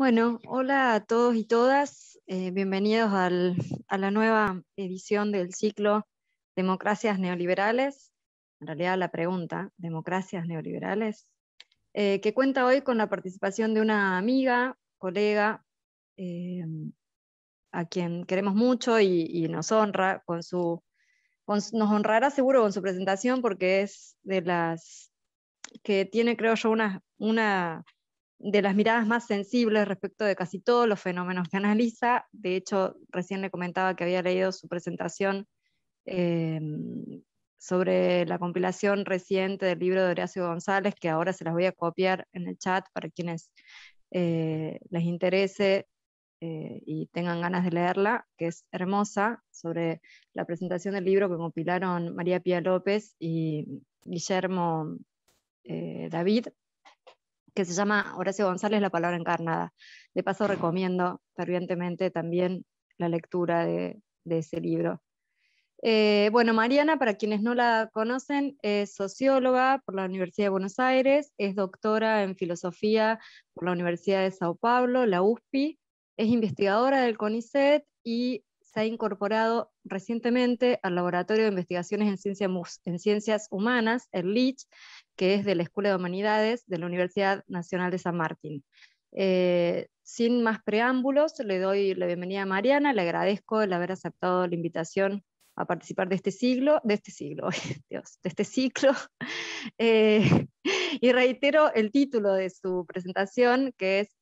Bueno, hola a todos y todas, bienvenidos a la nueva edición del ciclo Democracias Neoliberales, en realidad la pregunta, ¿democracias neoliberales? Que cuenta hoy con la participación de una amiga, colega, eh, a quien queremos mucho y nos honra nos honrará seguro con su presentación porque es de las que tiene, creo yo, una de las miradas más sensibles respecto de casi todos los fenómenos que analiza. De hecho, recién le comentaba que había leído su presentación eh, sobre la compilación reciente del libro de Horacio González, que ahora se las voy a copiar en el chat para quienes les interese y tengan ganas de leerla, que es hermosa, sobre la presentación del libro que compilaron María Pía López y Guillermo David, que se llama Horacio González, La palabra encarnada. De paso recomiendo fervientemente también la lectura de ese libro. Bueno, Mariana, para quienes no la conocen, es socióloga por la Universidad de Buenos Aires, es doctora en filosofía por la Universidad de Sao Paulo, la USP, es investigadora del CONICET y se ha incorporado recientemente al Laboratorio de Investigaciones en Ciencias Humanas, el LICH, que es de la Escuela de Humanidades de la Universidad Nacional de San Martín. Sin más preámbulos, le doy la bienvenida a Mariana, le agradezco el haber aceptado la invitación a participar de este Dios, de este ciclo. Y reitero el título de su presentación, que es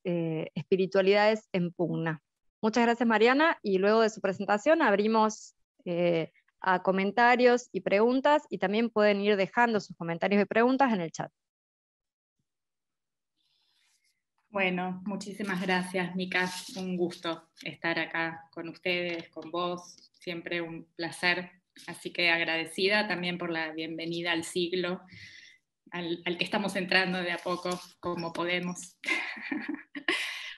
Espiritualidades en pugna. Muchas gracias, Mariana, y luego de su presentación abrimos a comentarios y preguntas, y también pueden ir dejando sus comentarios y preguntas en el chat. Bueno, muchísimas gracias, Mica. Un gusto estar acá con ustedes, con vos. Siempre un placer. Así que agradecida también por la bienvenida al siglo, al que estamos entrando de a poco, como podemos.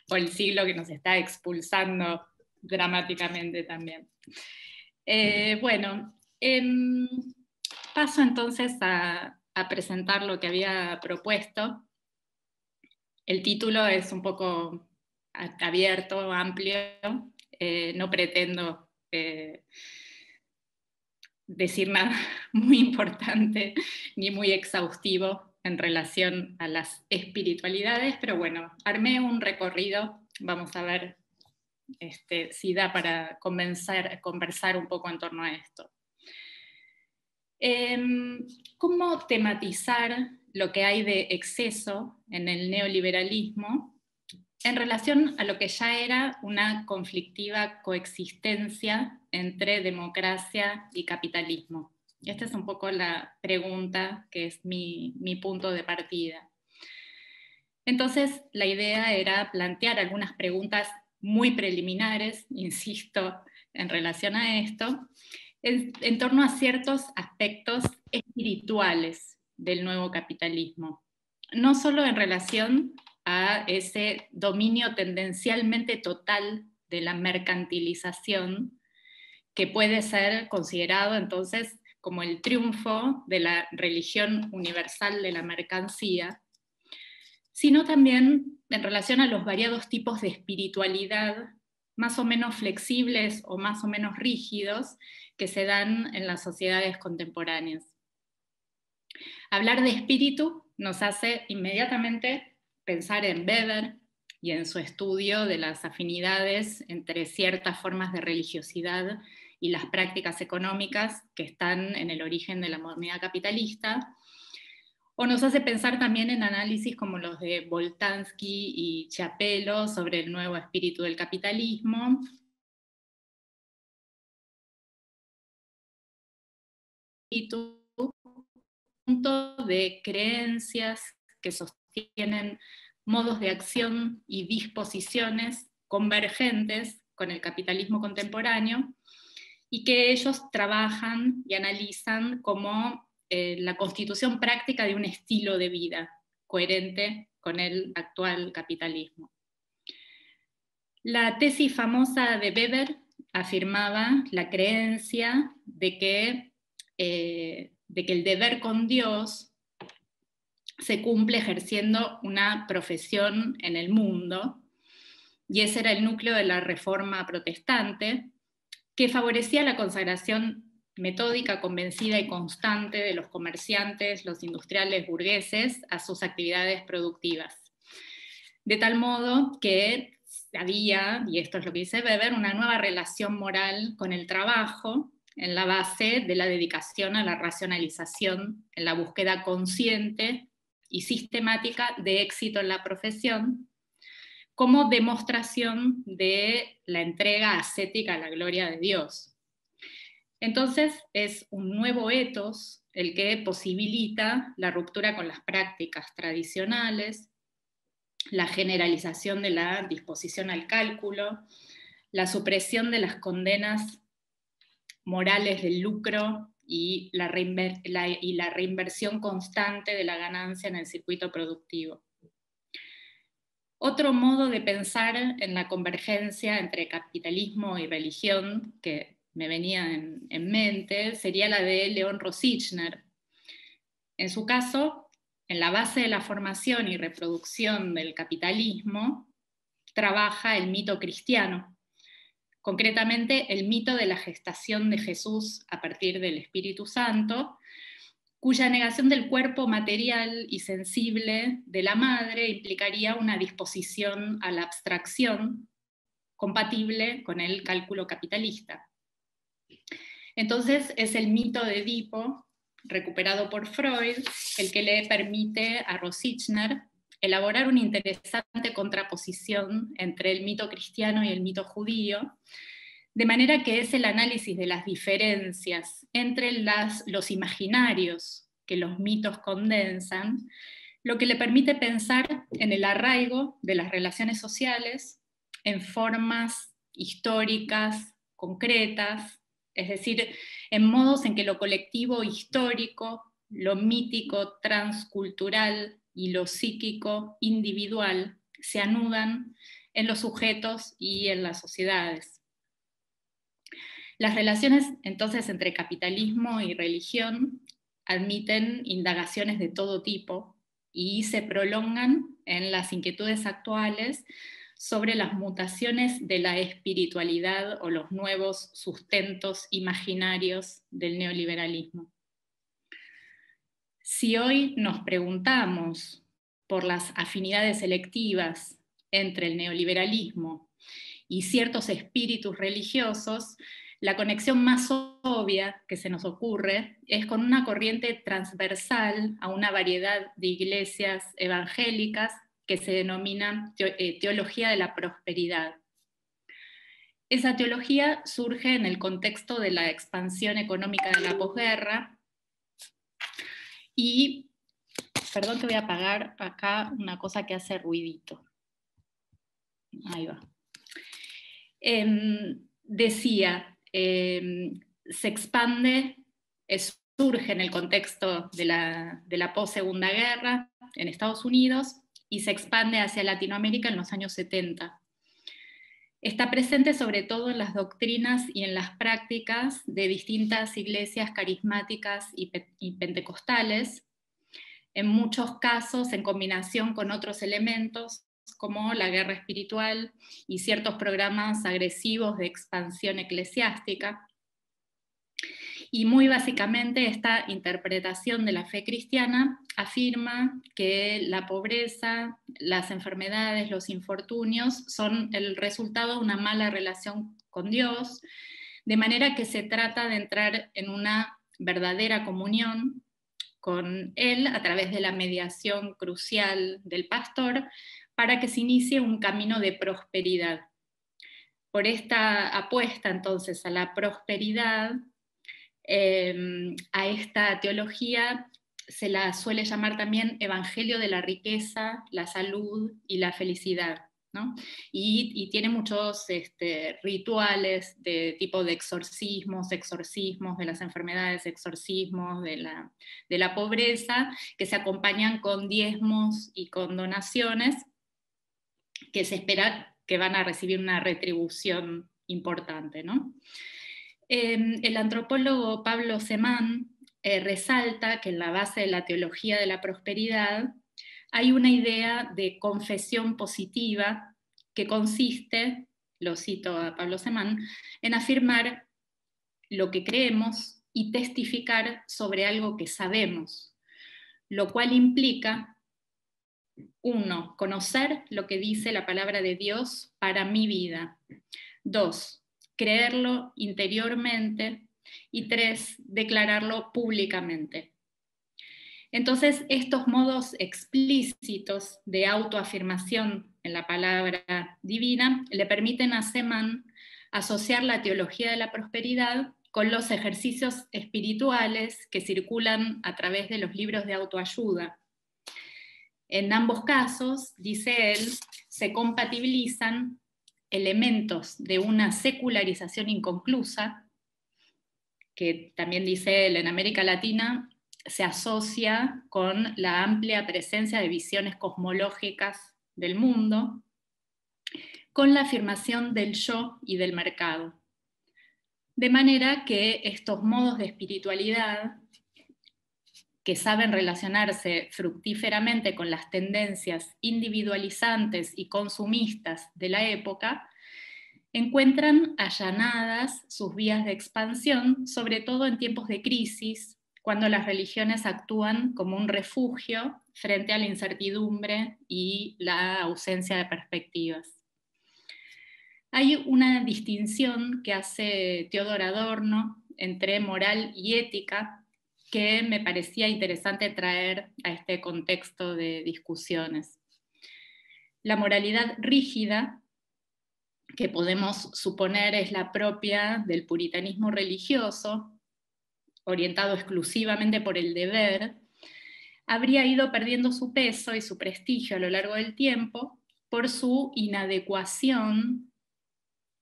O el siglo que nos está expulsando dramáticamente también. Bueno, paso entonces a presentar lo que había propuesto. El título es un poco abierto, amplio, no pretendo decir nada muy importante ni muy exhaustivo en relación a las espiritualidades, pero bueno, armé un recorrido, vamos a ver si da para conversar un poco en torno a esto. ¿Cómo tematizar lo que hay de exceso en el neoliberalismo en relación a lo que ya era una conflictiva coexistencia entre democracia y capitalismo? Esta es un poco la pregunta que es mi punto de partida. Entonces, la idea era plantear algunas preguntas muy preliminares, insisto, en relación a esto, en torno a ciertos aspectos espirituales del nuevo capitalismo, no solo en relación a ese dominio tendencialmente total de la mercantilización, que puede ser considerado entonces como el triunfo de la religión universal de la mercancía, sino también en relación a los variados tipos de espiritualidad, más o menos flexibles o más o menos rígidos, que se dan en las sociedades contemporáneas. Hablar de espíritu nos hace inmediatamente pensar en Weber y en su estudio de las afinidades entre ciertas formas de religiosidad y las prácticas económicas que están en el origen de la modernidad capitalista, o nos hace pensar también en análisis como los de Boltanski y Chapelo sobre el nuevo espíritu del capitalismo, de creencias que sostienen modos de acción y disposiciones convergentes con el capitalismo contemporáneo y que ellos trabajan y analizan como la constitución práctica de un estilo de vida coherente con el actual capitalismo. La tesis famosa de Weber afirmaba la creencia de que el deber con Dios se cumple ejerciendo una profesión en el mundo y ese era el núcleo de la Reforma protestante, que favorecía la consagración metódica, convencida y constante de los comerciantes, los industriales burgueses a sus actividades productivas. De tal modo que había, y esto es lo que dice Weber, una nueva relación moral con el trabajo en la base de la dedicación a la racionalización, en la búsqueda consciente y sistemática de éxito en la profesión, como demostración de la entrega ascética a la gloria de Dios. Entonces es un nuevo ethos el que posibilita la ruptura con las prácticas tradicionales, la generalización de la disposición al cálculo, la supresión de las condenas morales del lucro y la reinversión constante de la ganancia en el circuito productivo. Otro modo de pensar en la convergencia entre capitalismo y religión que me venía en mente sería la de León Rosichner. En su caso, en la base de la formación y reproducción del capitalismo, trabaja el mito cristiano, concretamente el mito de la gestación de Jesús a partir del Espíritu Santo, cuya negación del cuerpo material y sensible de la madre implicaría una disposición a la abstracción compatible con el cálculo capitalista. Entonces es el mito de Edipo, recuperado por Freud, el que le permite a Rosichner elaborar una interesante contraposición entre el mito cristiano y el mito judío, de manera que es el análisis de las diferencias entre los imaginarios que los mitos condensan, lo que le permite pensar en el arraigo de las relaciones sociales en formas históricas, concretas, es decir, en modos en que lo colectivo histórico, lo mítico transcultural y lo psíquico individual se anudan en los sujetos y en las sociedades. Las relaciones entonces entre capitalismo y religión admiten indagaciones de todo tipo y se prolongan en las inquietudes actuales sobre las mutaciones de la espiritualidad o los nuevos sustentos imaginarios del neoliberalismo. Si hoy nos preguntamos por las afinidades selectivas entre el neoliberalismo y ciertos espíritus religiosos, la conexión más obvia que se nos ocurre es con una corriente transversal a una variedad de iglesias evangélicas que se denomina teología de la prosperidad. Esa teología surge en el contexto de la expansión económica de la posguerra y, perdón que voy a apagar acá una cosa que hace ruidito. Ahí va. Decía, se expande, surge en el contexto de la post-segunda guerra en Estados Unidos y se expande hacia Latinoamérica en los años 70. Está presente sobre todo en las doctrinas y en las prácticas de distintas iglesias carismáticas y pentecostales, en muchos casos en combinación con otros elementos como la guerra espiritual y ciertos programas agresivos de expansión eclesiástica. Y muy básicamente esta interpretación de la fe cristiana afirma que la pobreza, las enfermedades, los infortunios son el resultado de una mala relación con Dios, de manera que se trata de entrar en una verdadera comunión con Él a través de la mediación crucial del pastor para que se inicie un camino de prosperidad. Por esta apuesta entonces a la prosperidad, a esta teología se la suele llamar también evangelio de la riqueza, la salud y la felicidad, ¿no? Y tiene muchos rituales de tipo de exorcismos de las enfermedades, exorcismos de la pobreza, que se acompañan con diezmos y con donaciones, que se espera que van a recibir una retribución importante, ¿no? El antropólogo Pablo Semán resalta que en la base de la teología de la prosperidad hay una idea de confesión positiva que consiste, lo cito a Pablo Semán, en afirmar lo que creemos y testificar sobre algo que sabemos, lo cual implica, 1, conocer lo que dice la palabra de Dios para mi vida. 2, creerlo interiormente. Y 3, declararlo públicamente. Entonces, estos modos explícitos de autoafirmación en la palabra divina le permiten a Semán asociar la teología de la prosperidad con los ejercicios espirituales que circulan a través de los libros de autoayuda. En ambos casos, dice él, se compatibilizan elementos de una secularización inconclusa, que también dice él en América Latina, se asocia con la amplia presencia de visiones cosmológicas del mundo, con la afirmación del yo y del mercado. De manera que estos modos de espiritualidad, que saben relacionarse fructíferamente con las tendencias individualizantes y consumistas de la época, encuentran allanadas sus vías de expansión, sobre todo en tiempos de crisis, cuando las religiones actúan como un refugio frente a la incertidumbre y la ausencia de perspectivas. Hay una distinción que hace Theodor Adorno entre moral y ética que me parecía interesante traer a este contexto de discusiones. La moralidad rígida, que podemos suponer es la propia del puritanismo religioso, orientado exclusivamente por el deber, habría ido perdiendo su peso y su prestigio a lo largo del tiempo por su inadecuación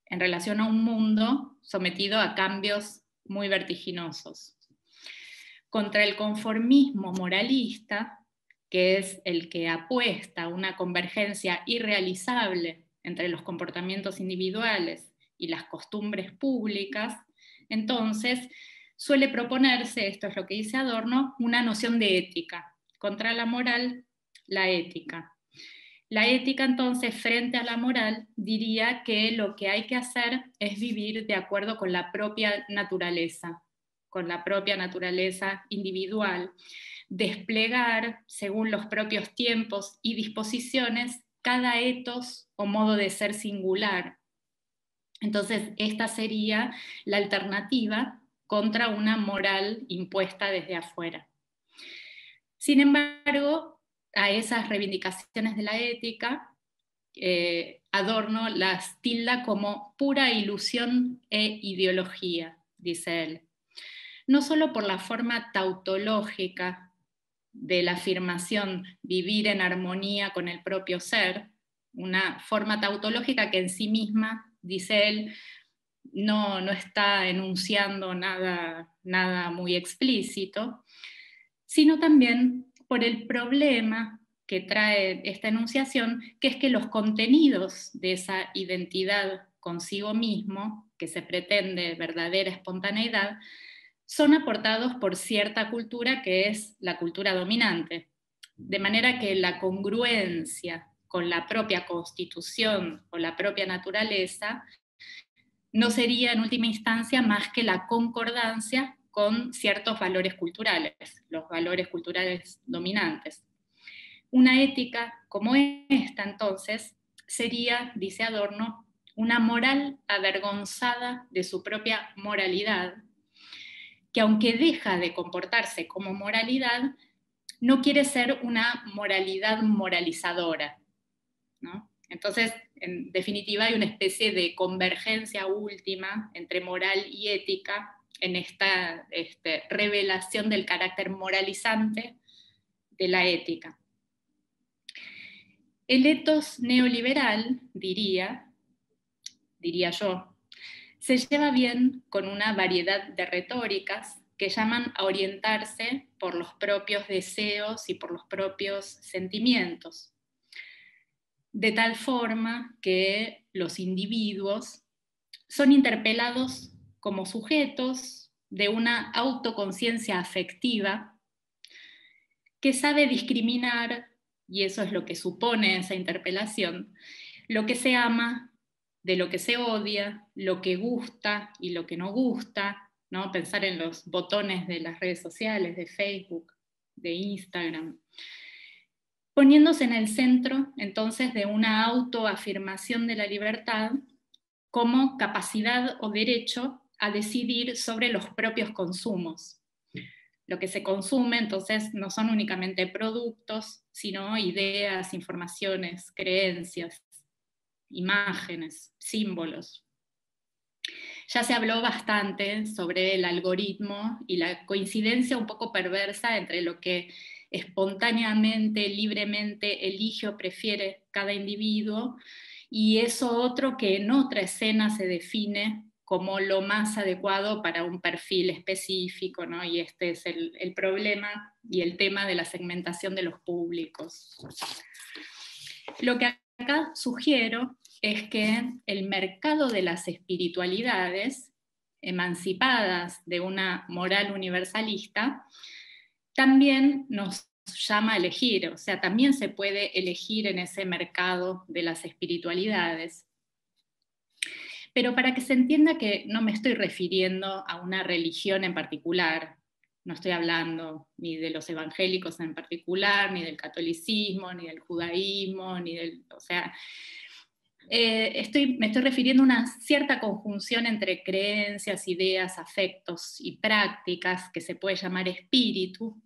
en relación a un mundo sometido a cambios muy vertiginosos. Contra el conformismo moralista, que es el que apuesta a una convergencia irrealizable entre los comportamientos individuales y las costumbres públicas, entonces suele proponerse, esto es lo que dice Adorno, una noción de ética. Contra la moral, la ética. La ética, entonces, frente a la moral, diría que lo que hay que hacer es vivir de acuerdo con la propia naturaleza individual, desplegar, según los propios tiempos y disposiciones, cada etos o modo de ser singular. Entonces, esta sería la alternativa contra una moral impuesta desde afuera. Sin embargo, a esas reivindicaciones de la ética, Adorno las tilda como pura ilusión e ideología, dice él. No solo por la forma tautológica de la afirmación vivir en armonía con el propio ser, una forma tautológica que en sí misma, dice él, no está enunciando nada muy explícito, sino también por el problema que trae esta enunciación, que es que los contenidos de esa identidad consigo mismo, que se pretende verdadera espontaneidad, son aportados por cierta cultura que es la cultura dominante. De manera que la congruencia con la propia constitución o la propia naturaleza no sería en última instancia más que la concordancia con ciertos valores culturales, los valores culturales dominantes. Una ética como esta, entonces, sería, dice Adorno, una moral avergonzada de su propia moralidad, que aunque deja de comportarse como moralidad, no quiere ser una moralidad moralizadora, ¿no? Entonces, en definitiva, hay una especie de convergencia última entre moral y ética en esta revelación del carácter moralizante de la ética. El etos neoliberal, diría yo, se lleva bien con una variedad de retóricas que llaman a orientarse por los propios deseos y por los propios sentimientos, de tal forma que los individuos son interpelados como sujetos de una autoconciencia afectiva que sabe discriminar, y eso es lo que supone esa interpelación, lo que se ama, de lo que se odia, lo que gusta y lo que no gusta, ¿no? Pensar en los botones de las redes sociales, de Facebook, de Instagram, poniéndose en el centro entonces de una autoafirmación de la libertad como capacidad o derecho a decidir sobre los propios consumos. Lo que se consume entonces no son únicamente productos, sino ideas, informaciones, creencias, imágenes, símbolos. Ya se habló bastante sobre el algoritmo y la coincidencia un poco perversa entre lo que espontáneamente, libremente elige o prefiere cada individuo y eso otro que en otra escena se define como lo más adecuado para un perfil específico, ¿no? Y este es el problema y el tema de la segmentación de los públicos. Lo que acá sugiero es que el mercado de las espiritualidades, emancipadas de una moral universalista, también nos llama a elegir, o sea, también se puede elegir en ese mercado de las espiritualidades. Pero para que se entienda que no me estoy refiriendo a una religión en particular, no estoy hablando ni de los evangélicos en particular, ni del catolicismo, ni del judaísmo, ni del, o sea, me estoy refiriendo a una cierta conjunción entre creencias, ideas, afectos y prácticas que se puede llamar espíritu.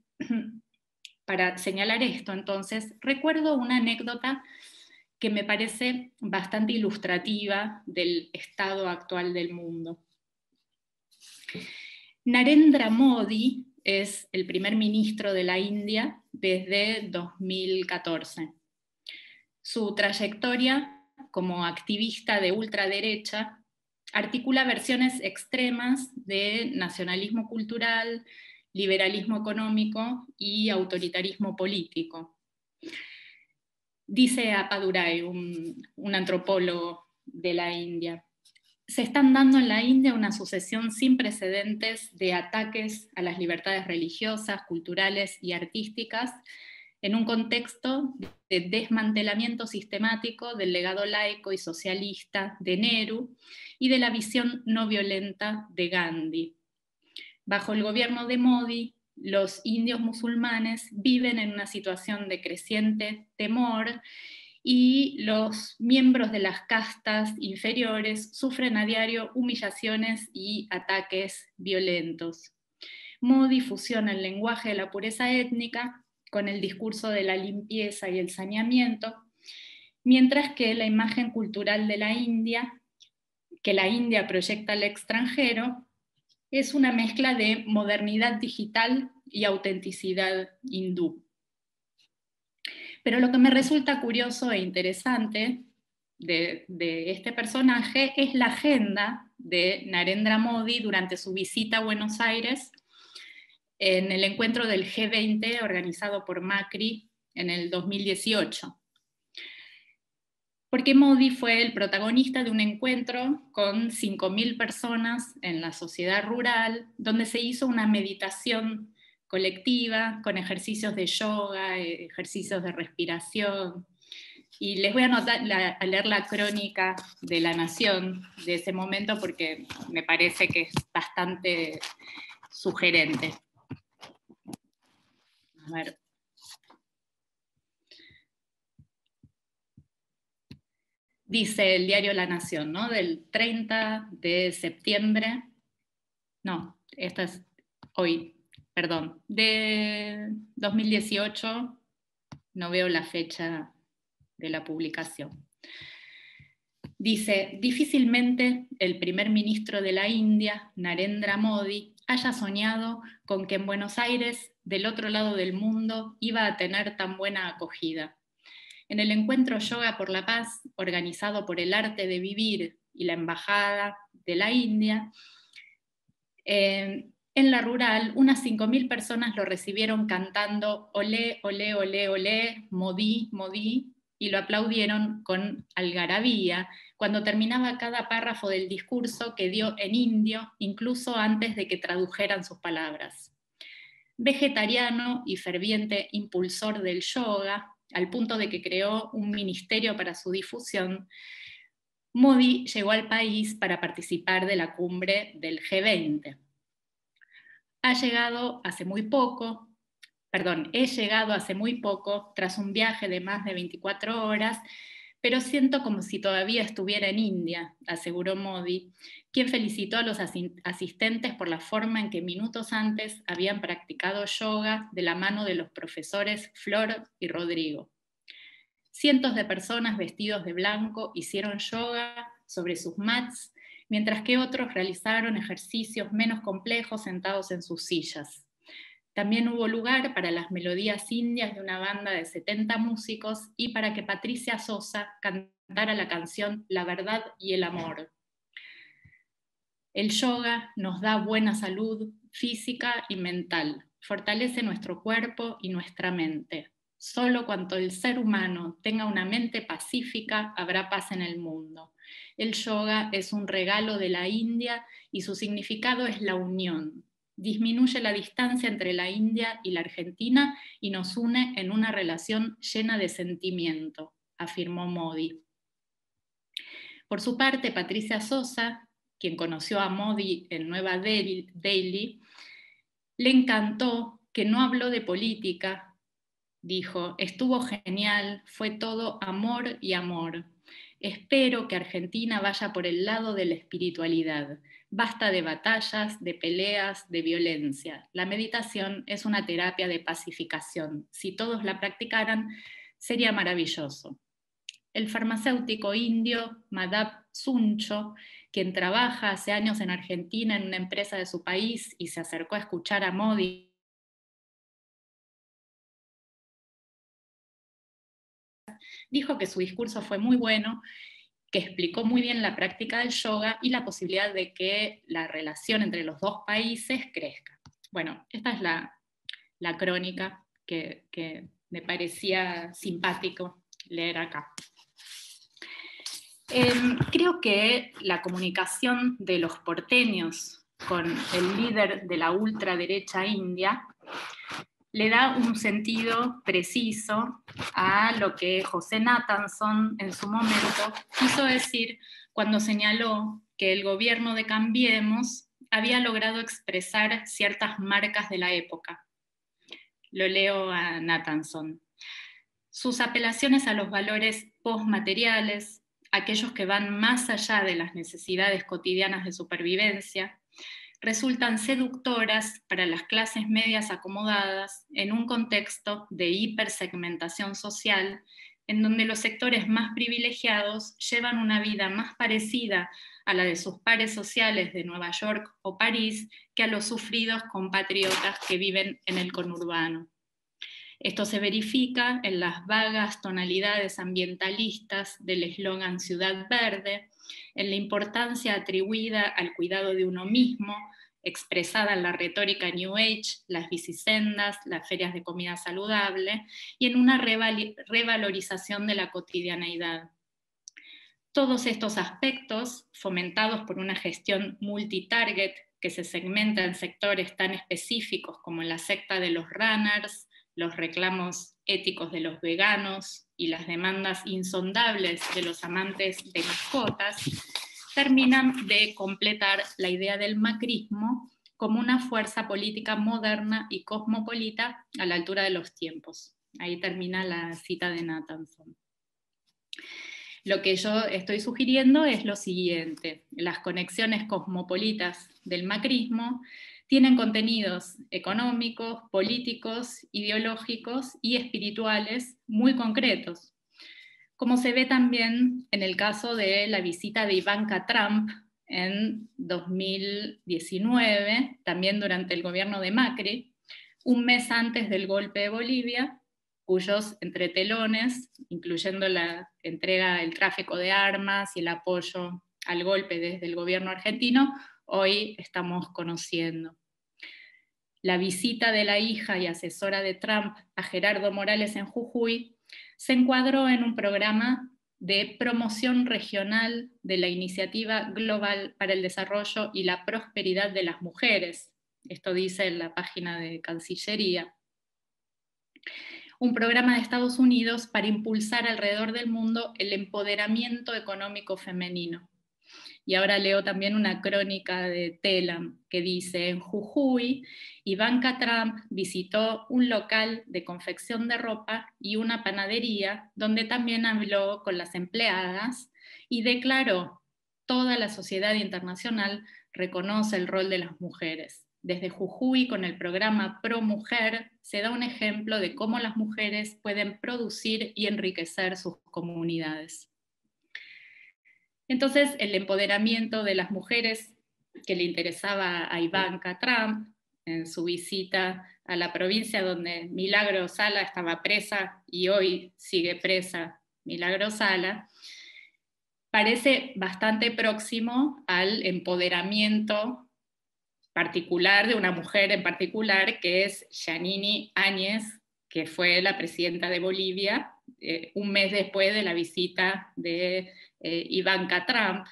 Para señalar esto, entonces, recuerdo una anécdota que me parece bastante ilustrativa del estado actual del mundo. Narendra Modi es el primer ministro de la India desde 2014. Su trayectoria como activista de ultraderecha articula versiones extremas de nacionalismo cultural, liberalismo económico y autoritarismo político. Dice Appadurai, un antropólogo de la India, se están dando en la India una sucesión sin precedentes de ataques a las libertades religiosas, culturales y artísticas en un contexto de desmantelamiento sistemático del legado laico y socialista de Nehru y de la visión no violenta de Gandhi. Bajo el gobierno de Modi, los indios musulmanes viven en una situación de creciente temor y los miembros de las castas inferiores sufren a diario humillaciones y ataques violentos. Modi fusiona el lenguaje de la pureza étnica con el discurso de la limpieza y el saneamiento, mientras que la imagen cultural de la India, que la India proyecta al extranjero, es una mezcla de modernidad digital y autenticidad hindú. Pero lo que me resulta curioso e interesante de este personaje es la agenda de Narendra Modi durante su visita a Buenos Aires en el encuentro del G20 organizado por Macri en el 2018. Porque Modi fue el protagonista de un encuentro con 5.000 personas en la sociedad rural, donde se hizo una meditación colectiva con ejercicios de yoga, ejercicios de respiración. Y les voy a leer la crónica de La Nación de ese momento porque me parece que es bastante sugerente. A ver. Dice el diario La Nación, ¿no? Del 30 de septiembre, no, esta es hoy, perdón, de 2018, no veo la fecha de la publicación. Dice, difícilmente el primer ministro de la India, Narendra Modi, haya soñado con que en Buenos Aires, del otro lado del mundo, iba a tener tan buena acogida. En el encuentro Yoga por la Paz, organizado por el Arte de Vivir y la Embajada de la India, en la rural, unas 5.000 personas lo recibieron cantando olé, olé, olé, olé, Modi, Modi, y lo aplaudieron con algarabía cuando terminaba cada párrafo del discurso que dio en indio, incluso antes de que tradujeran sus palabras. Vegetariano y ferviente impulsor del yoga, al punto de que creó un ministerio para su difusión, Modi llegó al país para participar de la cumbre del G20. He llegado hace muy poco tras un viaje de más de 24 horas, pero siento como si todavía estuviera en India, aseguró Modi, quien felicitó a los asistentes por la forma en que minutos antes habían practicado yoga de la mano de los profesores Flor y Rodrigo. Cientos de personas vestidos de blanco hicieron yoga sobre sus mats, mientras que otros realizaron ejercicios menos complejos sentados en sus sillas. También hubo lugar para las melodías indias de una banda de 70 músicos y para que Patricia Sosa cantara la canción La verdad y el amor. El yoga nos da buena salud física y mental, fortalece nuestro cuerpo y nuestra mente. Solo cuando el ser humano tenga una mente pacífica habrá paz en el mundo. El yoga es un regalo de la India y su significado es la unión. Disminuye la distancia entre la India y la Argentina y nos une en una relación llena de sentimiento, afirmó Modi. Por su parte, Patricia Sosa, quien conoció a Modi en Nueva Delhi, le encantó que no habló de política. Dijo, estuvo genial, fue todo amor y amor. Espero que Argentina vaya por el lado de la espiritualidad. Basta de batallas, de peleas, de violencia. La meditación es una terapia de pacificación. Si todos la practicaran, sería maravilloso. El farmacéutico indio Madhav Suncho, quien trabaja hace años en Argentina en una empresa de su país y se acercó a escuchar a Modi, dijo que su discurso fue muy bueno, que explicó muy bien la práctica del yoga y la posibilidad de que la relación entre los dos países crezca. Bueno, esta es la crónica que me parecía simpático leer acá. Creo que la comunicación de los porteños con el líder de la ultraderecha india le da un sentido preciso a lo que José Nathanson en su momento quiso decir cuando señaló que el gobierno de Cambiemos había logrado expresar ciertas marcas de la época. Lo leo a Nathanson. Sus apelaciones a los valores postmateriales, aquellos que van más allá de las necesidades cotidianas de supervivencia, resultan seductoras para las clases medias acomodadas en un contexto de hipersegmentación social en donde los sectores más privilegiados llevan una vida más parecida a la de sus pares sociales de Nueva York o París que a los sufridos compatriotas que viven en el conurbano. Esto se verifica en las vagas tonalidades ambientalistas del eslogan Ciudad Verde, en la importancia atribuida al cuidado de uno mismo, expresada en la retórica New Age, las bicisendas, las ferias de comida saludable, y en una revalorización de la cotidianeidad. Todos estos aspectos, fomentados por una gestión multitarget que se segmenta en sectores tan específicos como en la secta de los runners, los reclamos éticos de los veganos y las demandas insondables de los amantes de mascotas, terminan de completar la idea del macrismo como una fuerza política moderna y cosmopolita a la altura de los tiempos. Ahí termina la cita de Nathanson. Lo que yo estoy sugiriendo es lo siguiente: las conexiones cosmopolitas del macrismo tienen contenidos económicos, políticos, ideológicos y espirituales muy concretos, como se ve también en el caso de la visita de Ivanka Trump en 2019, también durante el gobierno de Macri, un mes antes del golpe de Bolivia, cuyos entretelones, incluyendo la entrega del tráfico de armas y el apoyo al golpe desde el gobierno argentino, hoy estamos conociendo. La visita de la hija y asesora de Trump a Gerardo Morales en Jujuy se encuadró en un programa de promoción regional de la Iniciativa Global para el Desarrollo y la Prosperidad de las Mujeres. Esto dice en la página de Cancillería. un programa de Estados Unidos para impulsar alrededor del mundo el empoderamiento económico femenino. Y ahora leo también una crónica de Telam que dice: en Jujuy, Ivanka Trump visitó un local de confección de ropa y una panadería donde también habló con las empleadas y declaró: toda la sociedad internacional reconoce el rol de las mujeres. Desde Jujuy, con el programa Pro Mujer, se da un ejemplo de cómo las mujeres pueden producir y enriquecer sus comunidades. Entonces, el empoderamiento de las mujeres que le interesaba a Ivanka Trump en su visita a la provincia donde Milagro Sala estaba presa y hoy sigue presa Milagro Sala, parece bastante próximo al empoderamiento particular de una mujer en particular, que es Yanine Áñez, que fue la presidenta de Bolivia, un mes después de la visita de Ivanka Trump,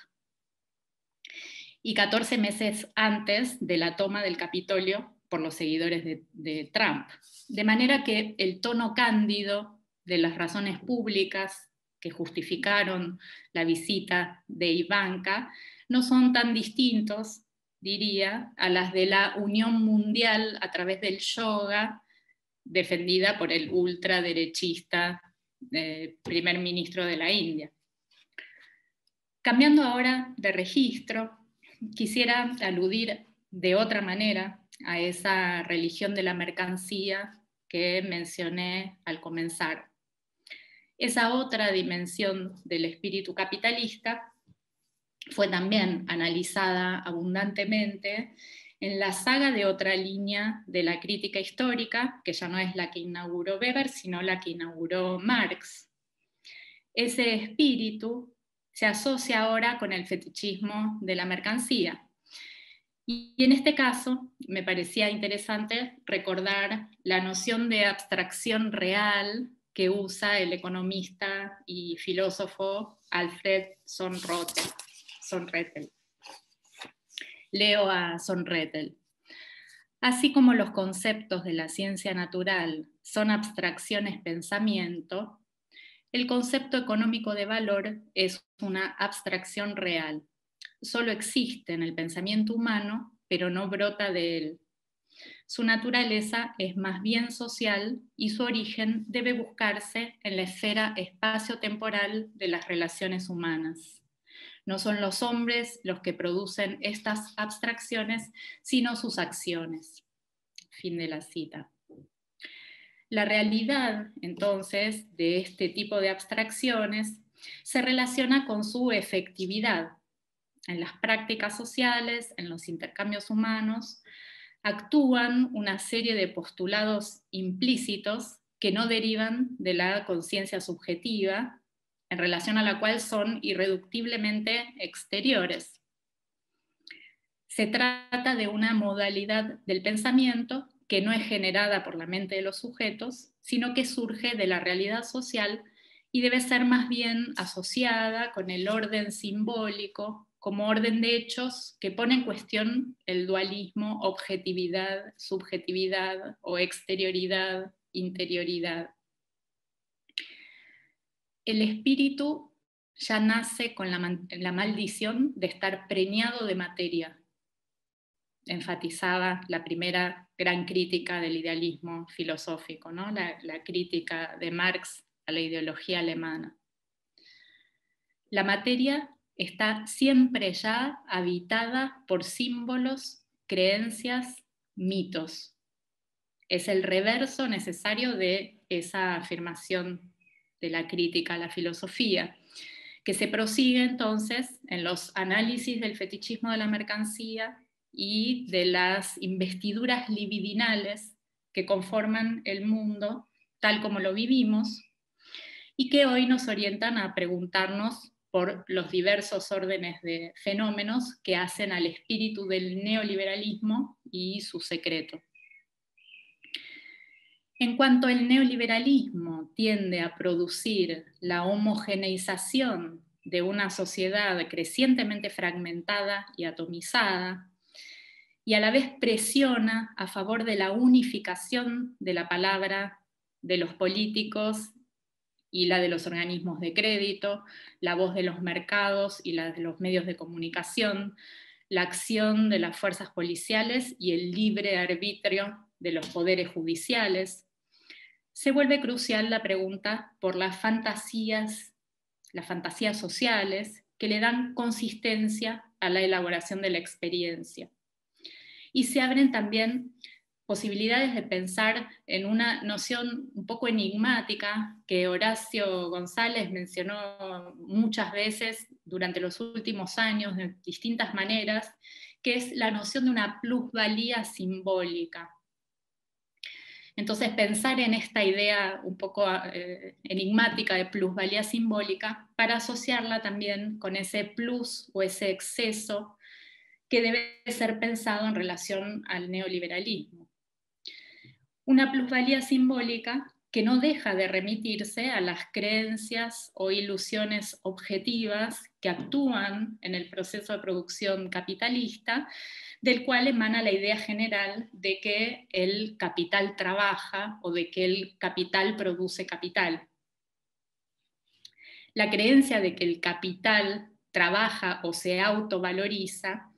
y 14 meses antes de la toma del Capitolio por los seguidores de Trump. De manera que el tono cándido de las razones públicas que justificaron la visita de Ivanka no son tan distintos, diría, a las de la unión mundial a través del yoga, defendida por el ultraderechista primer ministro de la India. Cambiando ahora de registro, quisiera aludir de otra manera a esa religión de la mercancía que mencioné al comenzar. Esa otra dimensión del espíritu capitalista fue también analizada abundantemente en la saga de otra línea de la crítica histórica, que ya no es la que inauguró Weber, sino la que inauguró Marx. Ese espíritu se asocia ahora con el fetichismo de la mercancía. Y en este caso me parecía interesante recordar la noción de abstracción real que usa el economista y filósofo Alfred Sonrettel. Leo a Sonrettel. Así como los conceptos de la ciencia natural son abstracciones pensamiento, el concepto económico de valor es una abstracción real. Solo existe en el pensamiento humano, pero no brota de él. Su naturaleza es más bien social y su origen debe buscarse en la esfera espacio-temporal de las relaciones humanas. No son los hombres los que producen estas abstracciones, sino sus acciones. Fin de la cita. La realidad, entonces, de este tipo de abstracciones se relaciona con su efectividad. En las prácticas sociales, en los intercambios humanos, actúan una serie de postulados implícitos que no derivan de la conciencia subjetiva, en relación a la cual son irreductiblemente exteriores. Se trata de una modalidad del pensamiento que no es generada por la mente de los sujetos, sino que surge de la realidad social y debe ser más bien asociada con el orden simbólico como orden de hechos que pone en cuestión el dualismo objetividad, subjetividad o exterioridad, interioridad. El espíritu ya nace con la maldición de estar preñado de materia, enfatizaba la primera gran crítica del idealismo filosófico, ¿no? la crítica de Marx a la ideología alemana. La materia está siempre ya habitada por símbolos, creencias, mitos. Es el reverso necesario de esa afirmación de la crítica a la filosofía, que se prosigue entonces en los análisis del fetichismo de la mercancía y de las investiduras libidinales que conforman el mundo tal como lo vivimos y que hoy nos orientan a preguntarnos por los diversos órdenes de fenómenos que hacen al espíritu del neoliberalismo y su secreto. En cuanto el neoliberalismo tiende a producir la homogeneización de una sociedad crecientemente fragmentada y atomizada, y a la vez presiona a favor de la unificación de la palabra de los políticos y la de los organismos de crédito, la voz de los mercados y la de los medios de comunicación, la acción de las fuerzas policiales y el libre arbitrio de los poderes judiciales, se vuelve crucial la pregunta por las fantasías sociales que le dan consistencia a la elaboración de la experiencia. Y se abren también posibilidades de pensar en una noción un poco enigmática que Horacio González mencionó muchas veces durante los últimos años de distintas maneras, que es la noción de una plusvalía simbólica. Entonces, pensar en esta idea un poco enigmática de plusvalía simbólica para asociarla también con ese plus o ese exceso que debe ser pensado en relación al neoliberalismo. Una plusvalía simbólica que no deja de remitirse a las creencias o ilusiones objetivas que actúan en el proceso de producción capitalista, del cual emana la idea general de que el capital trabaja o de que el capital produce capital. La creencia de que el capital trabaja o se autovaloriza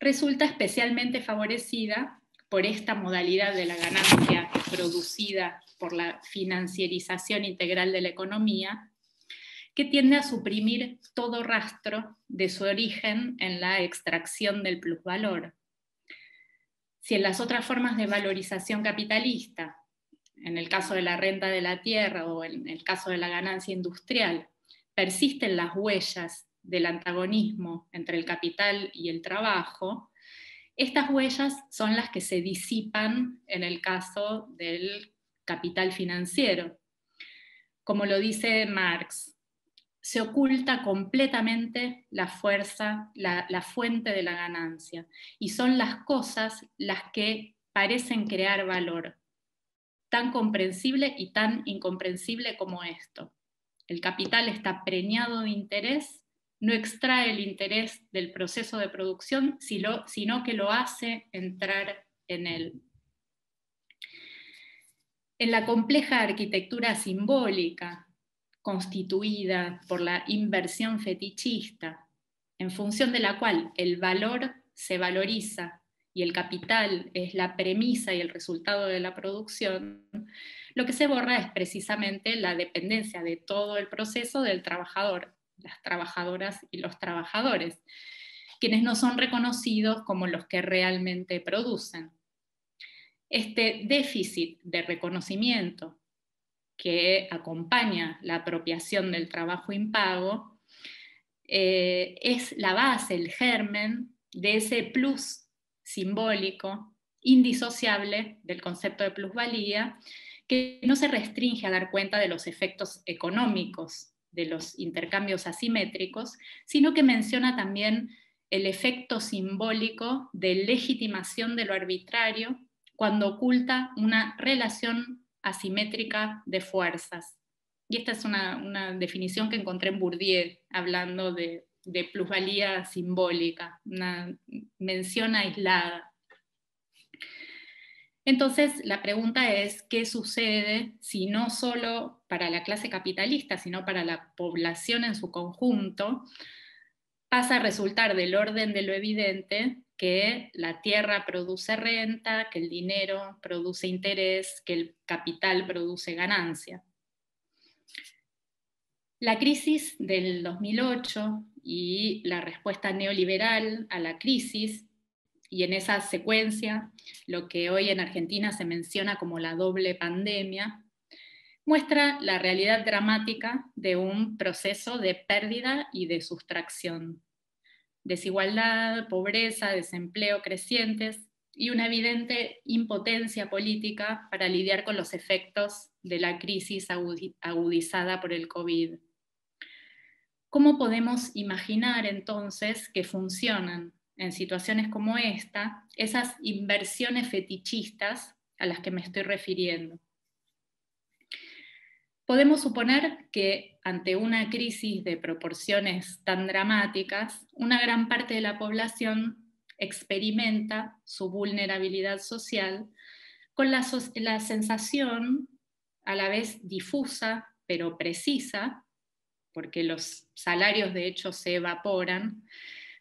resulta especialmente favorecida por esta modalidad de la ganancia producida por la financiarización integral de la economía, que tiende a suprimir todo rastro de su origen en la extracción del plusvalor. Si en las otras formas de valorización capitalista, en el caso de la renta de la tierra o en el caso de la ganancia industrial, persisten las huellas del antagonismo entre el capital y el trabajo, estas huellas son las que se disipan en el caso del capital financiero. Como lo dice Marx, se oculta completamente la fuerza, la fuente de la ganancia, y son las cosas las que parecen crear valor, tan comprensible y tan incomprensible como esto. El capital está preñado de interés, no extrae el interés del proceso de producción, sino que lo hace entrar en él. En la compleja arquitectura simbólica constituida por la inversión fetichista, en función de la cual el valor se valoriza y el capital es la premisa y el resultado de la producción, lo que se borra es precisamente la dependencia de todo el proceso del trabajador, las trabajadoras y los trabajadores, quienes no son reconocidos como los que realmente producen. Este déficit de reconocimiento que acompaña la apropiación del trabajo impago es la base, el germen de ese plus simbólico indisociable del concepto de plusvalía, que no se restringe a dar cuenta de los efectos económicos de los intercambios asimétricos, sino que menciona también el efecto simbólico de legitimación de lo arbitrario cuando oculta una relación asimétrica de fuerzas. Y esta es una definición que encontré en Bourdieu, hablando de plusvalía simbólica, una mención aislada. Entonces, la pregunta es, ¿qué sucede si no solo para la clase capitalista, sino para la población en su conjunto, pasa a resultar del orden de lo evidente que la tierra produce renta, que el dinero produce interés, que el capital produce ganancia? La crisis del 2008 y la respuesta neoliberal a la crisis, y en esa secuencia lo que hoy en Argentina se menciona como la doble pandemia, muestra la realidad dramática de un proceso de pérdida y de sustracción. Desigualdad, pobreza, desempleo crecientes y una evidente impotencia política para lidiar con los efectos de la crisis agudizada por el COVID. ¿Cómo podemos imaginar entonces que funcionan en situaciones como esta esas inversiones fetichistas a las que me estoy refiriendo? Podemos suponer que ante una crisis de proporciones tan dramáticas, una gran parte de la población experimenta su vulnerabilidad social con la sensación a la vez difusa pero precisa, porque los salarios de hecho se evaporan,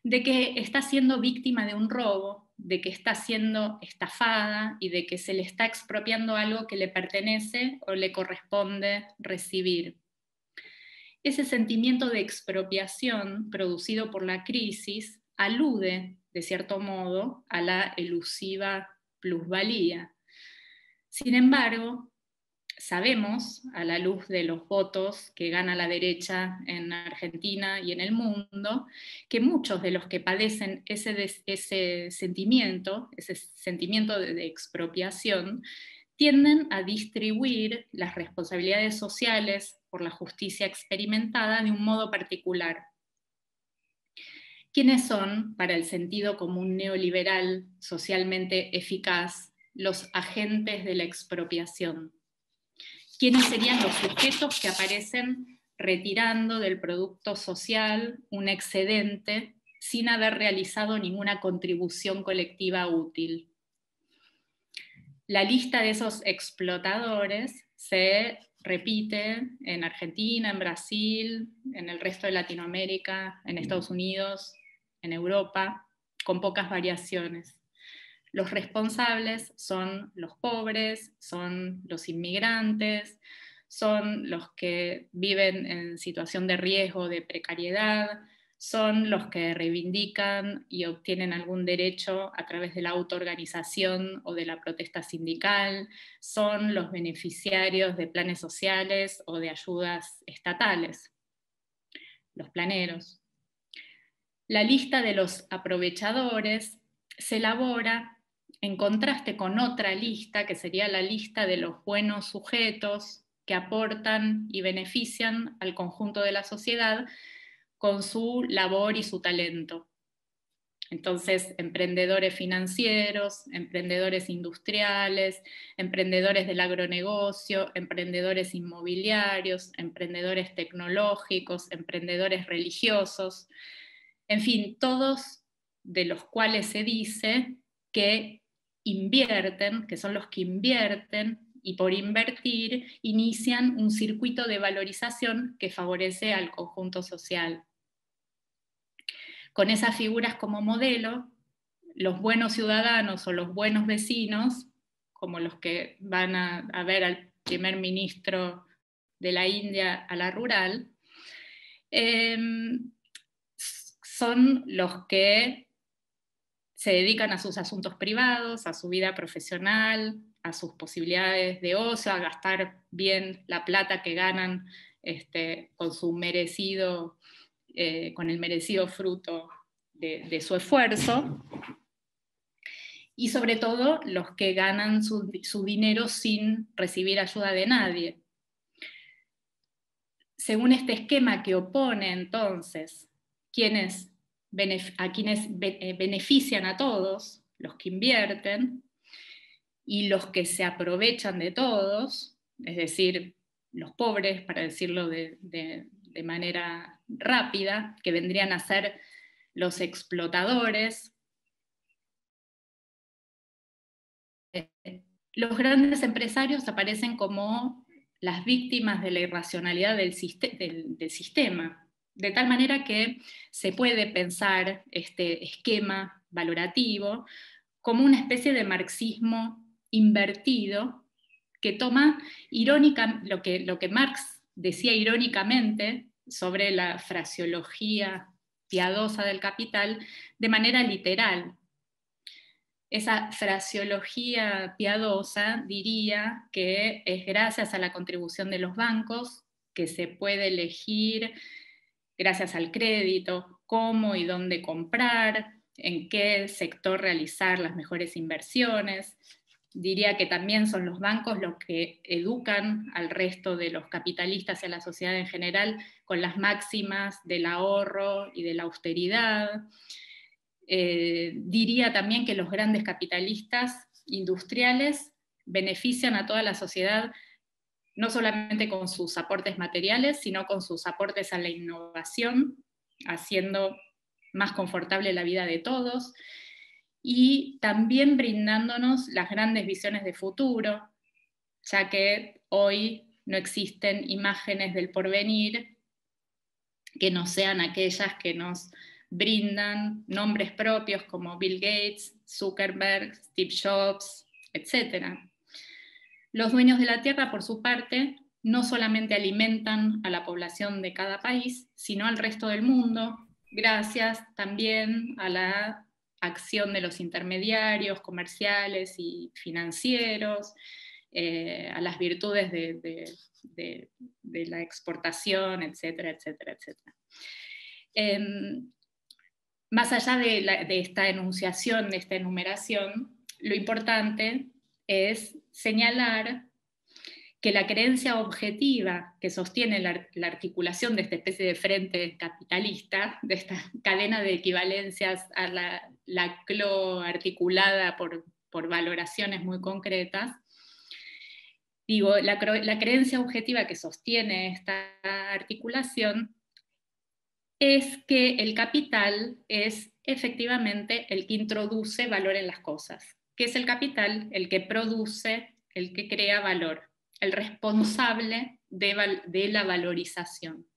de que está siendo víctima de un robo, de que está siendo estafada y de que se le está expropiando algo que le pertenece o le corresponde recibir. Ese sentimiento de expropiación producido por la crisis alude, de cierto modo, a la elusiva plusvalía. Sin embargo, sabemos, a la luz de los votos que gana la derecha en Argentina y en el mundo, que muchos de los que padecen ese sentimiento de expropiación, tienden a distribuir las responsabilidades sociales por la justicia experimentada de un modo particular. ¿Quiénes son, para el sentido común neoliberal socialmente eficaz, los agentes de la expropiación? ¿Quiénes serían los sujetos que aparecen retirando del producto social un excedente sin haber realizado ninguna contribución colectiva útil? La lista de esos explotadores se repite en Argentina, en Brasil, en el resto de Latinoamérica, en Estados Unidos, en Europa, con pocas variaciones. Los responsables son los pobres, son los inmigrantes, son los que viven en situación de riesgo, de precariedad, son los que reivindican y obtienen algún derecho a través de la autoorganización o de la protesta sindical, son los beneficiarios de planes sociales o de ayudas estatales, los planeros. La lista de los aprovechadores se elabora en contraste con otra lista, que sería la lista de los buenos sujetos que aportan y benefician al conjunto de la sociedad con su labor y su talento. Entonces, emprendedores financieros, emprendedores industriales, emprendedores del agronegocio, emprendedores inmobiliarios, emprendedores tecnológicos, emprendedores religiosos, en fin, todos de los cuales se dice que invierten, que son los que invierten, y por invertir inician un circuito de valorización que favorece al conjunto social. Con esas figuras como modelo, los buenos ciudadanos o los buenos vecinos, como los que van a ver al primer ministro de la India a la rural, son los que se dedican a sus asuntos privados, a su vida profesional, a sus posibilidades de ocio, a gastar bien la plata que ganan con su merecido, con el merecido fruto de su esfuerzo, y sobre todo los que ganan su dinero sin recibir ayuda de nadie. Según este esquema que opone entonces a quienes benefician a todos, los que invierten, y los que se aprovechan de todos, es decir, los pobres, para decirlo de manera rápida, que vendrían a ser los explotadores. Los grandes empresarios aparecen como las víctimas de la irracionalidad del sistema, de tal manera que se puede pensar este esquema valorativo como una especie de marxismo invertido que toma lo que Marx decía irónicamente sobre la fraseología piadosa del capital de manera literal. Esa fraseología piadosa diría que es gracias a la contribución de los bancos que se puede elegir, gracias al crédito, cómo y dónde comprar, en qué sector realizar las mejores inversiones. Diría que también son los bancos los que educan al resto de los capitalistas y a la sociedad en general con las máximas del ahorro y de la austeridad. Diría también que los grandes capitalistas industriales benefician a toda la sociedad no solamente con sus aportes materiales, sino con sus aportes a la innovación, haciendo más confortable la vida de todos, y también brindándonos las grandes visiones de futuro, ya que hoy no existen imágenes del porvenir que no sean aquellas que nos brindan nombres propios como Bill Gates, Zuckerberg, Steve Jobs, etc. Los dueños de la tierra, por su parte, no solamente alimentan a la población de cada país, sino al resto del mundo, gracias también a la acción de los intermediarios comerciales y financieros, a las virtudes de la exportación, etcétera, etcétera, etcétera. Más allá de esta enunciación, de esta enumeración, lo importante es señalar que la creencia objetiva que sostiene la articulación de esta especie de frente capitalista, de esta cadena de equivalencias a la CLO articulada por valoraciones muy concretas, digo, la creencia objetiva que sostiene esta articulación es que el capital es efectivamente el que introduce valor en las cosas, que es el capital el que produce, el que crea valor, el responsable de la valorización.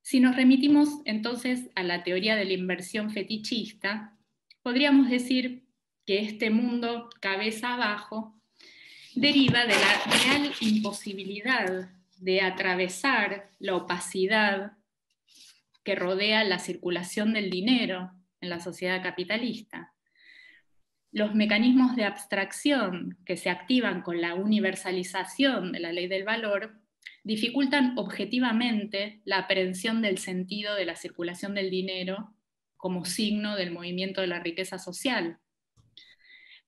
Si nos remitimos entonces a la teoría de la inversión fetichista, podríamos decir que este mundo cabeza abajo deriva de la real imposibilidad de atravesar la opacidad que rodea la circulación del dinero en la sociedad capitalista. Los mecanismos de abstracción que se activan con la universalización de la ley del valor dificultan objetivamente la aprehensión del sentido de la circulación del dinero como signo del movimiento de la riqueza social.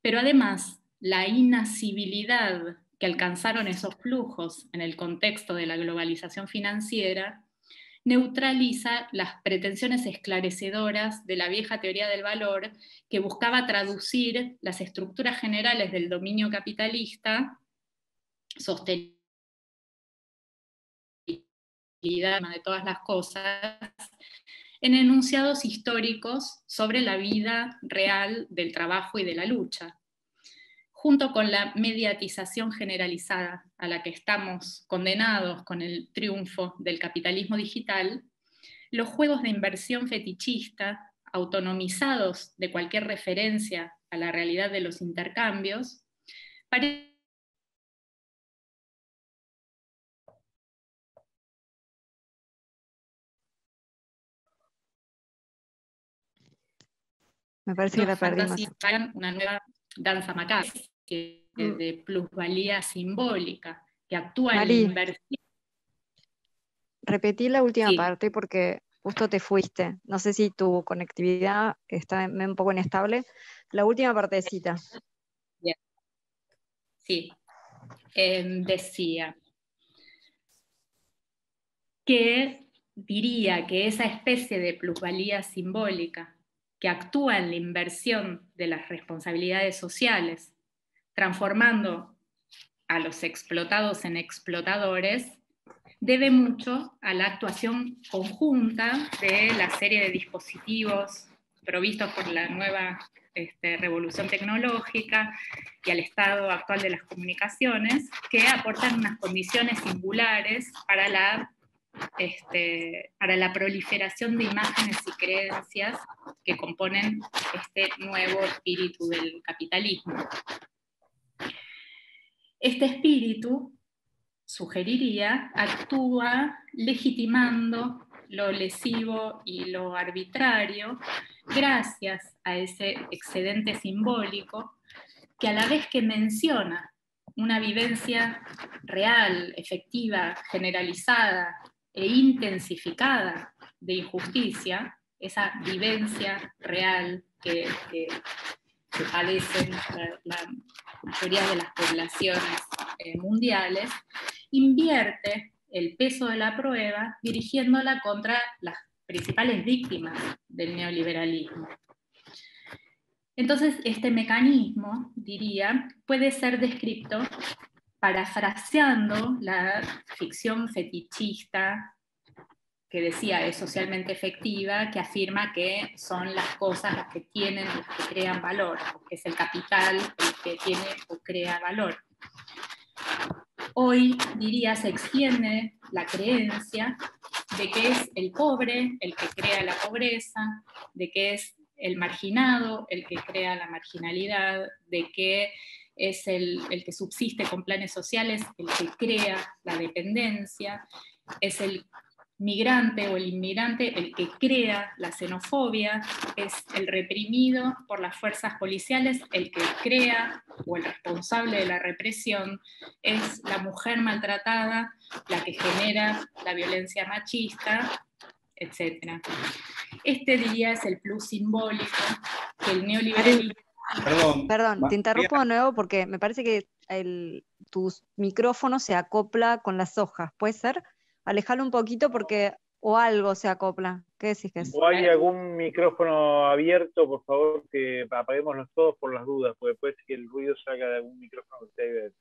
Pero además, la inasibilidad que alcanzaron esos flujos en el contexto de la globalización financiera neutraliza las pretensiones esclarecedoras de la vieja teoría del valor que buscaba traducir las estructuras generales del dominio capitalista, sostenibilidad de todas las cosas, en enunciados históricos sobre la vida real del trabajo y de la lucha. Junto con la mediatización generalizada a la que estamos condenados con el triunfo del capitalismo digital, los juegos de inversión fetichista, autonomizados de cualquier referencia a la realidad de los intercambios, me parece que la perdimos. Una nueva danza macabra de plusvalía simbólica que actúa en la inversión. Repetí la última parte porque justo te fuiste. No sé si tu conectividad está un poco inestable. La última partecita. Bien. Sí. Decía que diría que esa especie de plusvalía simbólica que actúa en la inversión de las responsabilidades sociales, transformando a los explotados en explotadores, debe mucho a la actuación conjunta de la serie de dispositivos provistos por la nueva revolución tecnológica y al estado actual de las comunicaciones, que aportan unas condiciones singulares para la proliferación de imágenes y creencias que componen este nuevo espíritu del capitalismo. Este espíritu, sugeriría, actúa legitimando lo lesivo y lo arbitrario gracias a ese excedente simbólico que a la vez que menciona una vivencia real, efectiva, generalizada e intensificada de injusticia, esa vivencia real que padecen la mayoría de las poblaciones mundiales, invierte el peso de la prueba dirigiéndola contra las principales víctimas del neoliberalismo. Entonces, este mecanismo, diría, puede ser descrito parafraseando la ficción fetichista que decía es socialmente efectiva, que afirma que son las cosas las que tienen, las que crean valor, que es el capital el que tiene o crea valor. Hoy, diría, se extiende la creencia de que es el pobre el que crea la pobreza, de que es el marginado el que crea la marginalidad, de que es el que subsiste con planes sociales el que crea la dependencia, es el migrante o el inmigrante el que crea la xenofobia, es el reprimido por las fuerzas policiales el que crea, o el responsable de la represión, es la mujer maltratada la que genera la violencia machista, etc. Este día es el plus simbólico que el neoliberalismo... Perdón, te interrumpo de nuevo porque me parece que tu micrófono se acopla con las hojas, ¿puede ser? Alejalo un poquito porque o algo se acopla. ¿Qué decís que es? O hay algún micrófono abierto, por favor, que apaguémoslos todos por las dudas, porque puede ser que el ruido salga de algún micrófono que esté ahí dentro.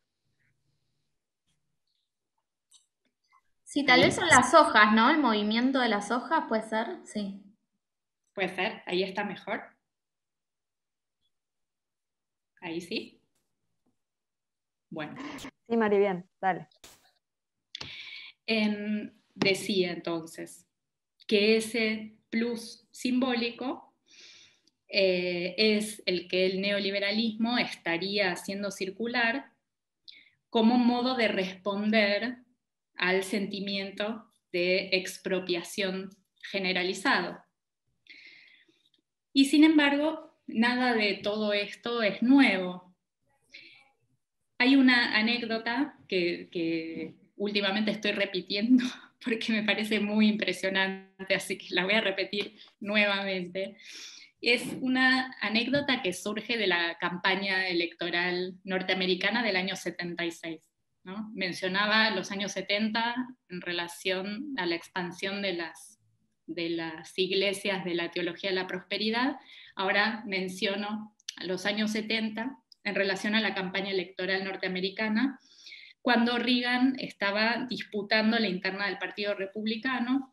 Sí, tal vez son las hojas, ¿no? El movimiento de las hojas, ¿puede ser? Sí. Puede ser, ahí está mejor. Ahí sí. Bueno. Sí, Mari, bien, dale. Decía entonces que ese plus simbólico es el que el neoliberalismo estaría haciendo circular como modo de responder al sentimiento de expropiación generalizado. Y sin embargo, nada de todo esto es nuevo. Hay una anécdota que últimamente estoy repitiendo porque me parece muy impresionante, así que la voy a repetir nuevamente. Es una anécdota que surge de la campaña electoral norteamericana del año 76. ¿No? Mencionaba los años 70 en relación a la expansión de las iglesias de la teología de la prosperidad. Ahora menciono los años 70 en relación a la campaña electoral norteamericana, cuando Reagan estaba disputando la interna del Partido Republicano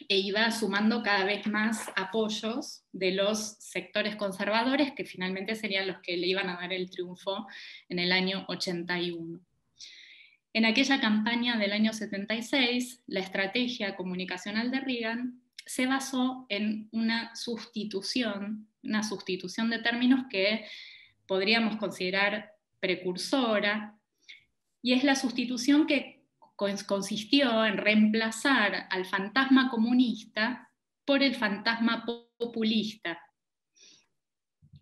e iba sumando cada vez más apoyos de los sectores conservadores, que finalmente serían los que le iban a dar el triunfo en el año 81. En aquella campaña del año 76, la estrategia comunicacional de Reagan se basó en una sustitución de términos que podríamos considerar precursora, y es la sustitución que consistió en reemplazar al fantasma comunista por el fantasma populista.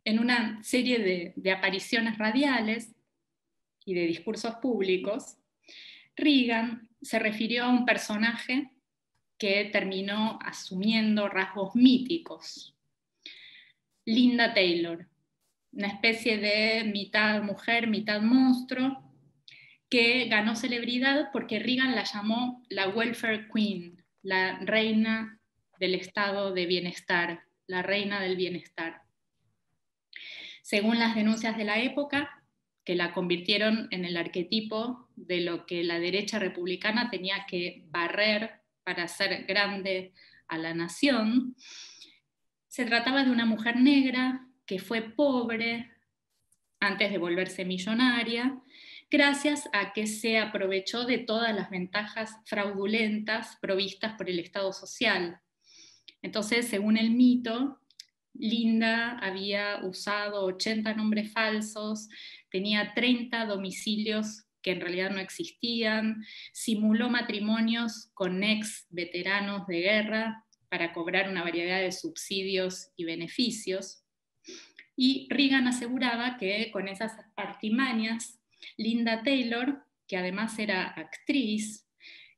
En una serie de apariciones radiales y de discursos públicos, Reagan se refirió a un personaje que terminó asumiendo rasgos míticos. Linda Taylor, una especie de mitad mujer, mitad monstruo, que ganó celebridad porque Reagan la llamó la welfare queen, la reina del estado de bienestar, la reina del bienestar. Según las denuncias de la época, que la convirtieron en el arquetipo de lo que la derecha republicana tenía que barrer para hacer grande a la nación, se trataba de una mujer negra que fue pobre antes de volverse millonaria, gracias a que se aprovechó de todas las ventajas fraudulentas provistas por el Estado social. Entonces, según el mito, Linda había usado 80 nombres falsos, tenía 30 domicilios que en realidad no existían, simuló matrimonios con ex veteranos de guerra para cobrar una variedad de subsidios y beneficios. Y Reagan aseguraba que con esas artimañas, Linda Taylor, que además era actriz,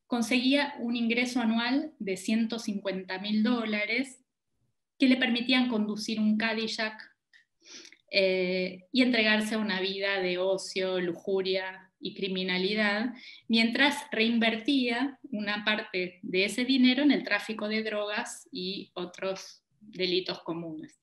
conseguía un ingreso anual de $150.000 que le permitían conducir un Cadillac y entregarse a una vida de ocio, lujuria y criminalidad, mientras reinvertía una parte de ese dinero en el tráfico de drogas y otros delitos comunes.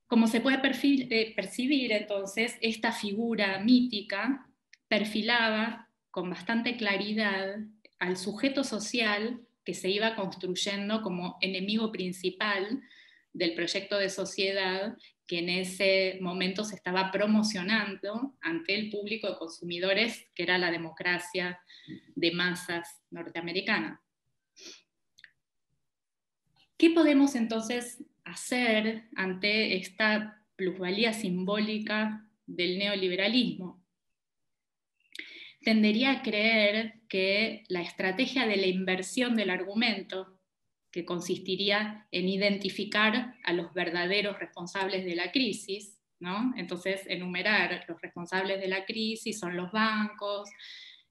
Como se puede percibir, entonces, esta figura mítica perfilaba con bastante claridad al sujeto social que se iba construyendo como enemigo principal del proyecto de sociedad que en ese momento se estaba promocionando ante el público de consumidores, que era la democracia de masas norteamericana. ¿Qué podemos entonces hacer ante esta plusvalía simbólica del neoliberalismo? Tendería a creer que la estrategia de la inversión del argumento, que consistiría en identificar a los verdaderos responsables de la crisis, ¿no? Entonces enumerar los responsables de la crisis son los bancos,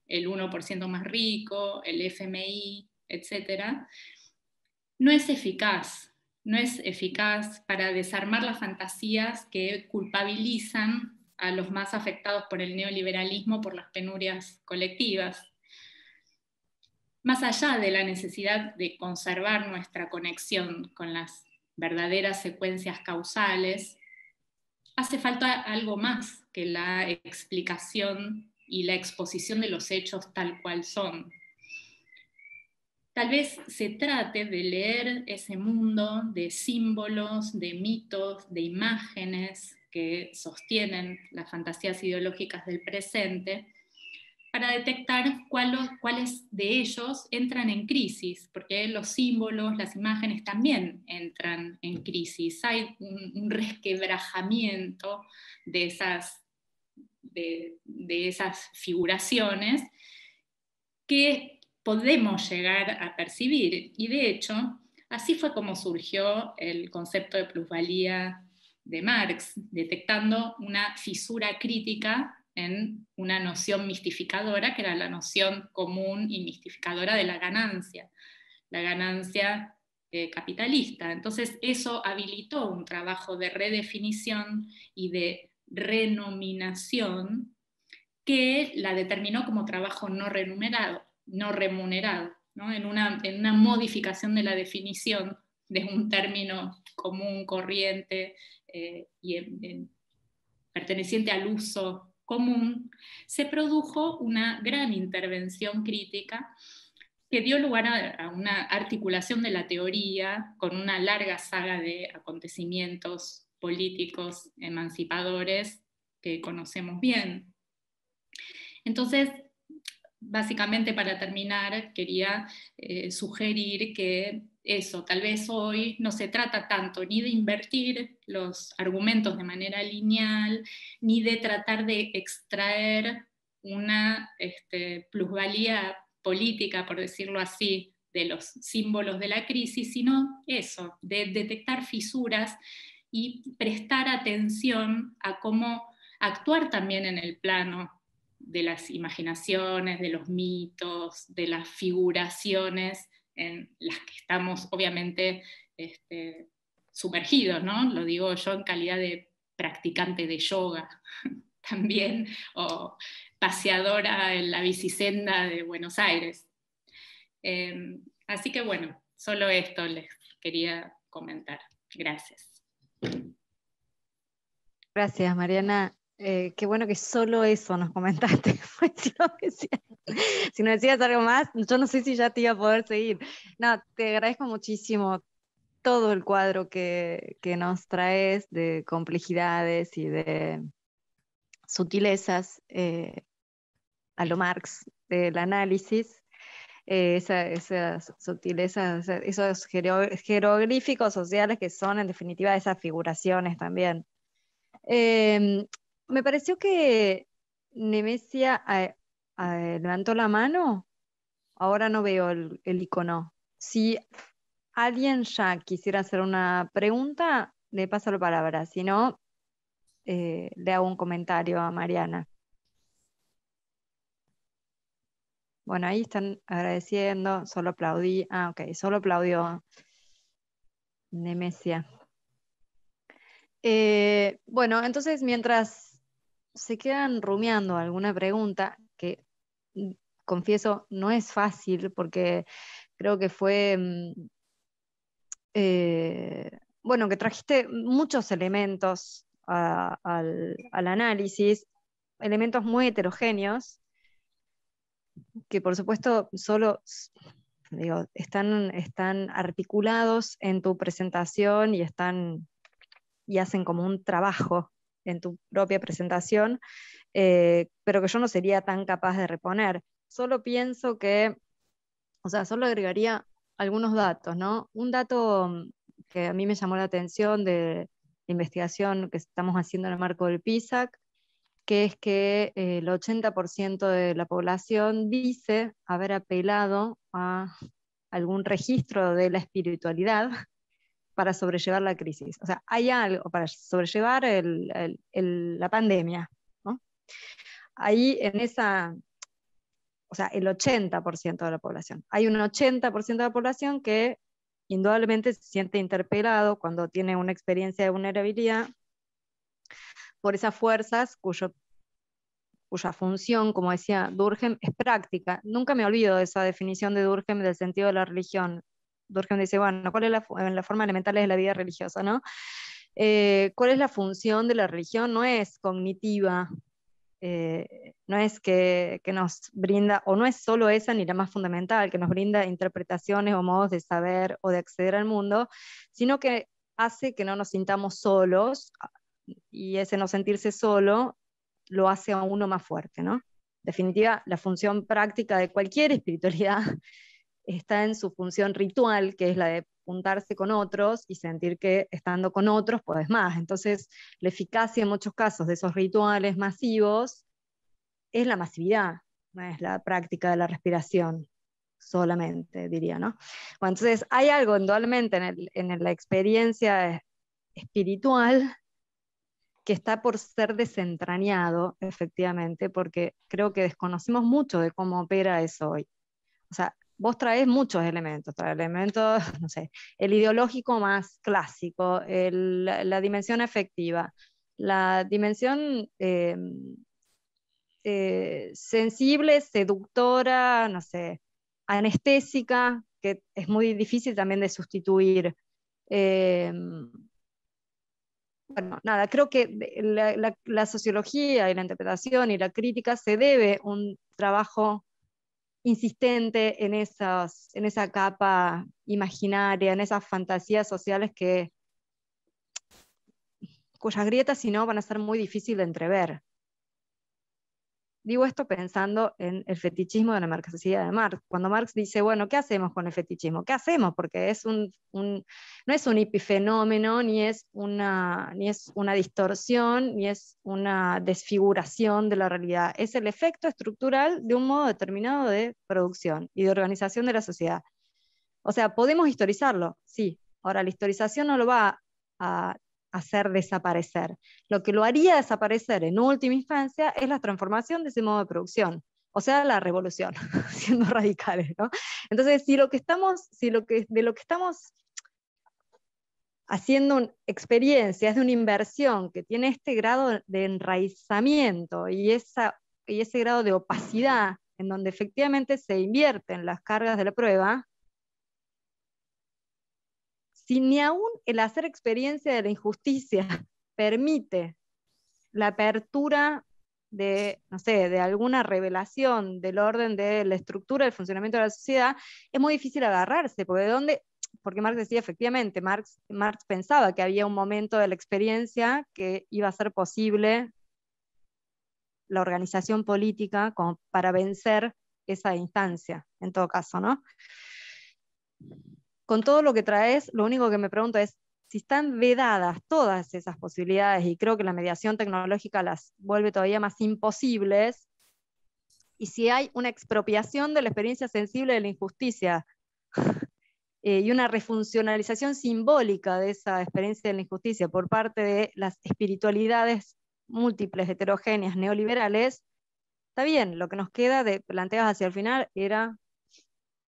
el 1% más rico, el FMI, etc., no es eficaz. No es eficaz para desarmar las fantasías que culpabilizan a los más afectados por el neoliberalismo por las penurias colectivas. Más allá de la necesidad de conservar nuestra conexión con las verdaderas secuencias causales, hace falta algo más que la explicación y la exposición de los hechos tal cual son. Tal vez se trate de leer ese mundo de símbolos, de mitos, de imágenes que sostienen las fantasías ideológicas del presente, para detectar cuáles de ellos entran en crisis, porque los símbolos, las imágenes también entran en crisis. Hay un resquebrajamiento de esas figuraciones que podemos llegar a percibir. Y de hecho, así fue como surgió el concepto de plusvalía de Marx, detectando una fisura crítica en una noción mistificadora, que era la noción común y mistificadora de la ganancia capitalista. Entonces eso habilitó un trabajo de redefinición y de renominación que la determinó como trabajo no remunerado, ¿no? En una modificación de la definición de un término común, corriente y perteneciente al uso común, se produjo una gran intervención crítica que dio lugar a una articulación de la teoría con una larga saga de acontecimientos políticos emancipadores que conocemos bien. Entonces, básicamente para terminar, quería sugerir que eso, tal vez hoy no se trata tanto ni de invertir los argumentos de manera lineal, ni de tratar de extraer una plusvalía política, por decirlo así, de los símbolos de la crisis, sino eso, de detectar fisuras y prestar atención a cómo actuar también en el plano de las imaginaciones, de los mitos, de las figuraciones en las que estamos obviamente sumergidos, ¿no? Lo digo yo en calidad de practicante de yoga también, o paseadora en la bicisenda de Buenos Aires. Así que bueno, solo esto les quería comentar. Gracias. Gracias, Mariana. Qué bueno que solo eso nos comentaste. Si no decías algo más, yo no sé si ya te iba a poder seguir. No, te agradezco muchísimo todo el cuadro que nos traes de complejidades y de sutilezas a lo Marx del análisis. Esas sutilezas, esos jeroglíficos sociales que son en definitiva esas figuraciones también. Me pareció que Nemesia levantó la mano. Ahora no veo el icono. Si alguien ya quisiera hacer una pregunta, le paso la palabra. Si no, le hago un comentario a Mariana. Bueno, ahí están agradeciendo. Solo aplaudí. Ah, ok, solo aplaudió Nemesia. Bueno, entonces mientras se quedan rumiando alguna pregunta, que confieso no es fácil porque creo que fue, bueno, que trajiste muchos elementos al análisis, elementos muy heterogéneos, que por supuesto solo digo, están articulados en tu presentación y hacen como un trabajo en tu propia presentación, pero que yo no sería tan capaz de reponer. Solo pienso que, o sea, solo agregaría algunos datos, ¿no? Un dato que a mí me llamó la atención de investigación que estamos haciendo en el marco del PISAC, que es que el 80% de la población dice haber apelado a algún registro de la espiritualidad para sobrellevar la crisis. O sea, hay algo para sobrellevar la pandemia, ¿no? Ahí en esa, o sea, el 80% de la población. Hay un 80% de la población que indudablemente se siente interpelado cuando tiene una experiencia de vulnerabilidad por esas fuerzas cuya función, como decía Durkheim, es práctica. Nunca me olvido de esa definición de Durkheim del sentido de la religión. Durkheim dice, bueno, ¿cuál es la forma elemental de la vida religiosa, ¿no? ¿Cuál es la función de la religión? No es cognitiva, no es que nos brinda, o no es solo esa ni la más fundamental, que nos brinda interpretaciones o modos de saber o de acceder al mundo, sino que hace que no nos sintamos solos, y ese no sentirse solo lo hace a uno más fuerte, ¿no? En definitiva, la función práctica de cualquier espiritualidad está en su función ritual, que es la de juntarse con otros y sentir que estando con otros podés más. Entonces, la eficacia en muchos casos de esos rituales masivos es la masividad, no es la práctica de la respiración solamente, diría, ¿no? Bueno, entonces, hay algo indudablemente en la experiencia espiritual que está por ser desentrañado, efectivamente, porque creo que desconocemos mucho de cómo opera eso hoy. O sea, vos traes muchos elementos, no sé, el ideológico más clásico, la dimensión afectiva, la dimensión sensible, seductora, no sé, anestésica, que es muy difícil también de sustituir. Bueno, nada, creo que la sociología y la interpretación y la crítica se debe un trabajo insistente en esa capa imaginaria, en esas fantasías sociales cuyas grietas, si no, van a ser muy difíciles de entrever. Digo esto pensando en el fetichismo de la marxista de Marx. Cuando Marx dice, bueno, ¿qué hacemos con el fetichismo? ¿Qué hacemos? Porque no es un epifenómeno, ni es una distorsión, ni es una desfiguración de la realidad. Es el efecto estructural de un modo determinado de producción y de organización de la sociedad. O sea, podemos historizarlo, sí. Ahora, la historización no lo va a hacer desaparecer. Lo que lo haría desaparecer en última instancia es la transformación de ese modo de producción, o sea, la revolución, siendo radicales, ¿no? Entonces, de lo que estamos haciendo experiencias de una inversión que tiene este grado de enraizamiento y ese grado de opacidad, en donde efectivamente se invierten las cargas de la prueba, si ni aún el hacer experiencia de la injusticia permite la apertura de, no sé, de alguna revelación del orden de la estructura del funcionamiento de la sociedad, es muy difícil agarrarse, porque Marx decía, efectivamente, Marx pensaba que había un momento de la experiencia que iba a ser posible la organización política como para vencer esa instancia, en todo caso, ¿no? Con todo lo que traes, lo único que me pregunto es si están vedadas todas esas posibilidades, y creo que la mediación tecnológica las vuelve todavía más imposibles, y si hay una expropiación de la experiencia sensible de la injusticia y una refuncionalización simbólica de esa experiencia de la injusticia por parte de las espiritualidades múltiples, heterogéneas, neoliberales, está bien, lo que nos queda de planteados hacia el final era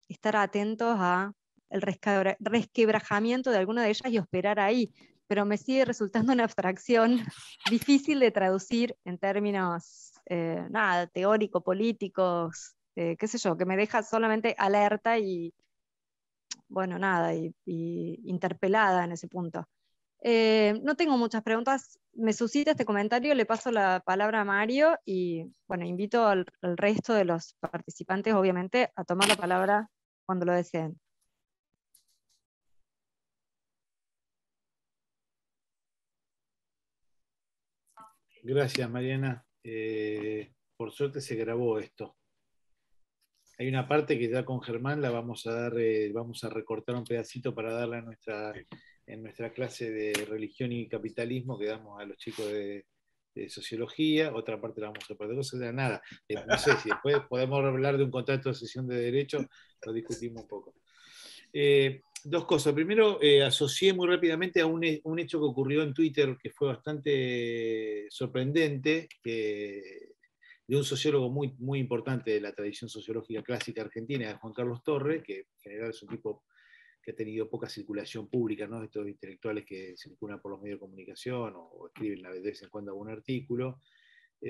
estar atentos a el resquebrajamiento de alguna de ellas y operar ahí, pero me sigue resultando una abstracción difícil de traducir en términos teórico-políticos, qué sé yo, que me deja solamente alerta y, bueno, y interpelada en ese punto. No tengo muchas preguntas, me suscita este comentario, le paso la palabra a Mario y, bueno, invito al resto de los participantes, obviamente, a tomar la palabra cuando lo deseen. Gracias, Mariana. Por suerte se grabó esto. Hay una parte que ya con Germán la vamos a dar, vamos a recortar un pedacito para darla en nuestra clase de religión y capitalismo que damos a los chicos de sociología. Otra parte la vamos a poner, no sé, nada. No sé si después podemos hablar de un contrato de cesión de derecho, lo discutimos un poco. Dos cosas. Primero, asocié muy rápidamente a un hecho que ocurrió en Twitter que fue bastante sorprendente, de un sociólogo muy, muy importante de la tradición sociológica clásica argentina, Juan Carlos Torres, que en general es un tipo que ha tenido poca circulación pública, ¿no? Estos intelectuales que circulan por los medios de comunicación o escriben de vez en cuando algún artículo,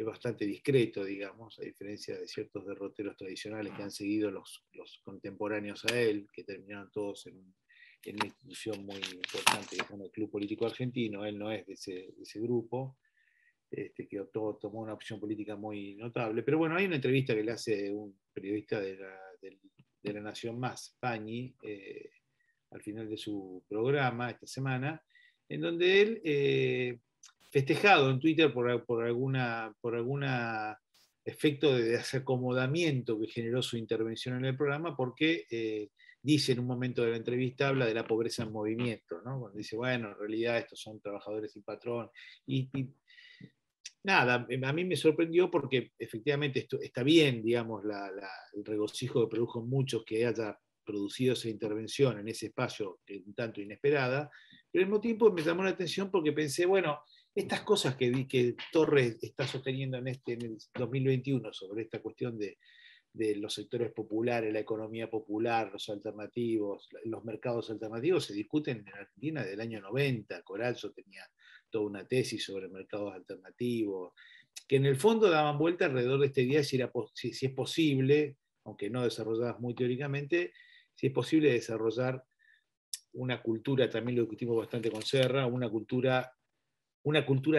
bastante discreto, digamos, a diferencia de ciertos derroteros tradicionales que han seguido los contemporáneos a él, que terminaron todos en una institución muy importante que se llama el Club Político Argentino. Él no es de ese grupo, que tomó una opción política muy notable. Pero bueno, hay una entrevista que le hace un periodista de la Nación Más, Pañi, al final de su programa esta semana, en donde él, festejado en Twitter por alguna efecto de desacomodamiento que generó su intervención en el programa, porque dice en un momento de la entrevista, habla de la pobreza en movimiento, ¿no? Cuando dice, bueno, en realidad estos son trabajadores sin patrón, y nada, a mí me sorprendió porque efectivamente esto está bien, digamos, el regocijo que produjo en muchos que haya producido esa intervención en ese espacio un tanto inesperada, pero al mismo tiempo me llamó la atención porque pensé, bueno, estas cosas que vi que Torres está sosteniendo en el 2021 sobre esta cuestión de los sectores populares, la economía popular, los alternativos, los mercados alternativos, se discuten en Argentina desde el año 90. Coralzo tenía toda una tesis sobre mercados alternativos, que en el fondo daban vuelta alrededor de esta idea de si es posible, aunque no desarrolladas muy teóricamente, si es posible desarrollar una cultura, también lo discutimos bastante con Serra, una cultura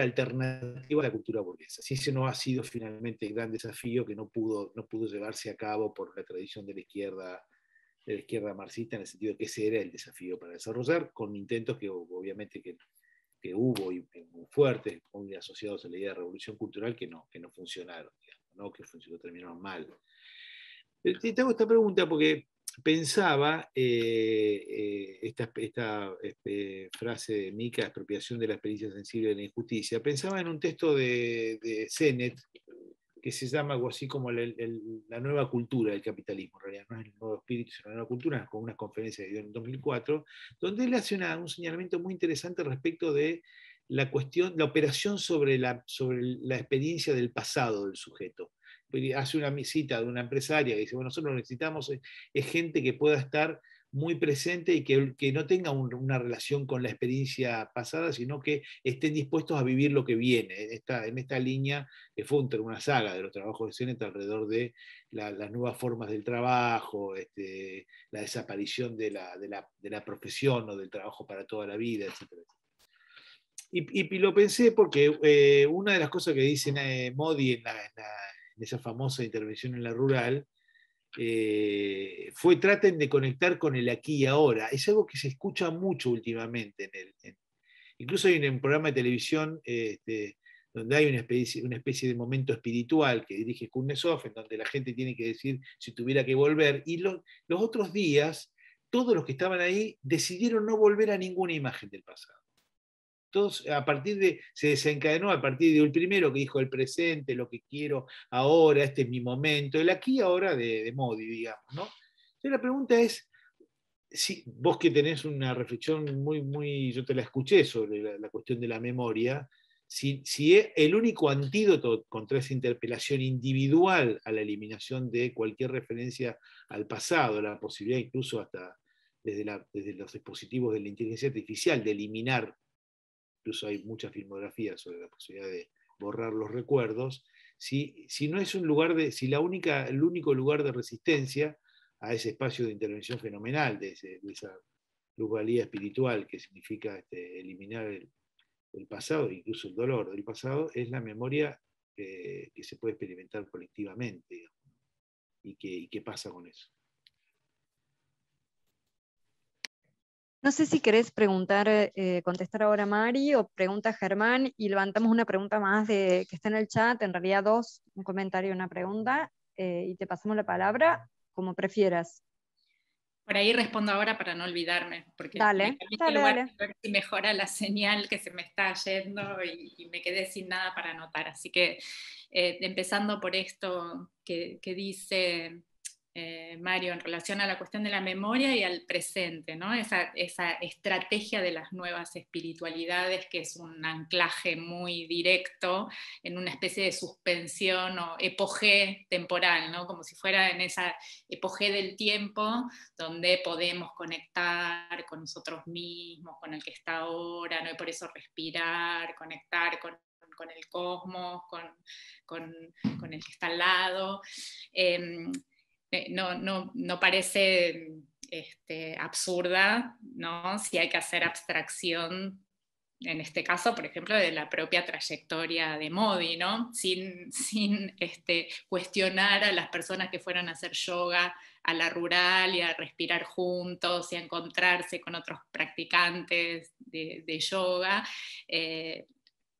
alternativa a la cultura burguesa. Si ese no ha sido finalmente el gran desafío que no pudo llevarse a cabo por la tradición de la izquierda marxista, en el sentido de que ese era el desafío para desarrollar, con intentos que obviamente que hubo y muy fuertes, muy asociados a la idea de revolución cultural, que no funcionaron, digamos, ¿no? Que terminaron mal. Te hago esta pregunta porque pensaba esta frase de Mica, expropiación de la experiencia sensible de la injusticia, pensaba en un texto de Sennett que se llama algo así como la nueva cultura del capitalismo, en realidad no es el nuevo espíritu, sino la nueva cultura, con unas conferencias que dio en 2004, donde él hace un señalamiento muy interesante respecto de la operación sobre la experiencia del pasado del sujeto. Hace una cita de una empresaria que dice, bueno, nosotros lo que necesitamos es gente que pueda estar muy presente y que no tenga una relación con la experiencia pasada, sino que estén dispuestos a vivir lo que viene. En esta línea, que fue una saga de los trabajos de Sennett alrededor de las nuevas formas del trabajo, la desaparición de la profesión o del trabajo para toda la vida, etc. Y lo pensé porque una de las cosas que dice Modi en esa famosa intervención en la rural, fue traten de conectar con el aquí y ahora. Es algo que se escucha mucho últimamente. Incluso hay un programa de televisión donde hay una especie de momento espiritual que dirige Kuznetsov, en donde la gente tiene que decir si tuviera que volver. Y los otros días, todos los que estaban ahí decidieron no volver a ninguna imagen del pasado. Todos, se desencadenó a partir del primero que dijo el presente, lo que quiero ahora, este es mi momento, el aquí y ahora de Modi, digamos, ¿no? Entonces la pregunta es, si vos que tenés una reflexión muy, yo te la escuché sobre la cuestión de la memoria, si es el único antídoto contra esa interpelación individual a la eliminación de cualquier referencia al pasado, la posibilidad incluso hasta desde los dispositivos de la inteligencia artificial de eliminar. Incluso hay mucha filmografía sobre la posibilidad de borrar los recuerdos, si no es el único lugar de resistencia a ese espacio de intervención fenomenal, de esa pluralidad espiritual que significa eliminar el pasado, incluso el dolor del pasado, es la memoria que se puede experimentar colectivamente, digamos, y qué pasa con eso. No sé si querés contestar ahora Mari o pregunta Germán y levantamos una pregunta más que está en el chat, en realidad dos, un comentario y una pregunta, y te pasamos la palabra, como prefieras. Por ahí respondo ahora para no olvidarme, porque Dale, me cambié de dale, lugar dale. a ver si mejora la señal que se me está yendo y me quedé sin nada para anotar. Así que empezando por esto que dice Mario en relación a la cuestión de la memoria y al presente, ¿no? Esa estrategia de las nuevas espiritualidades, que es un anclaje muy directo en una especie de suspensión o epogé temporal, ¿no? Como si fuera en esa epogé del tiempo donde podemos conectar con nosotros mismos, con el que está ahora, ¿no? Y por eso respirar, conectar con el cosmos, con el que está al lado. No parece absurda, ¿no? Si hay que hacer abstracción, en este caso, por ejemplo, de la propia trayectoria de Modi, ¿no? Sin cuestionar a las personas que fueron a hacer yoga a la rural y a respirar juntos y a encontrarse con otros practicantes de yoga.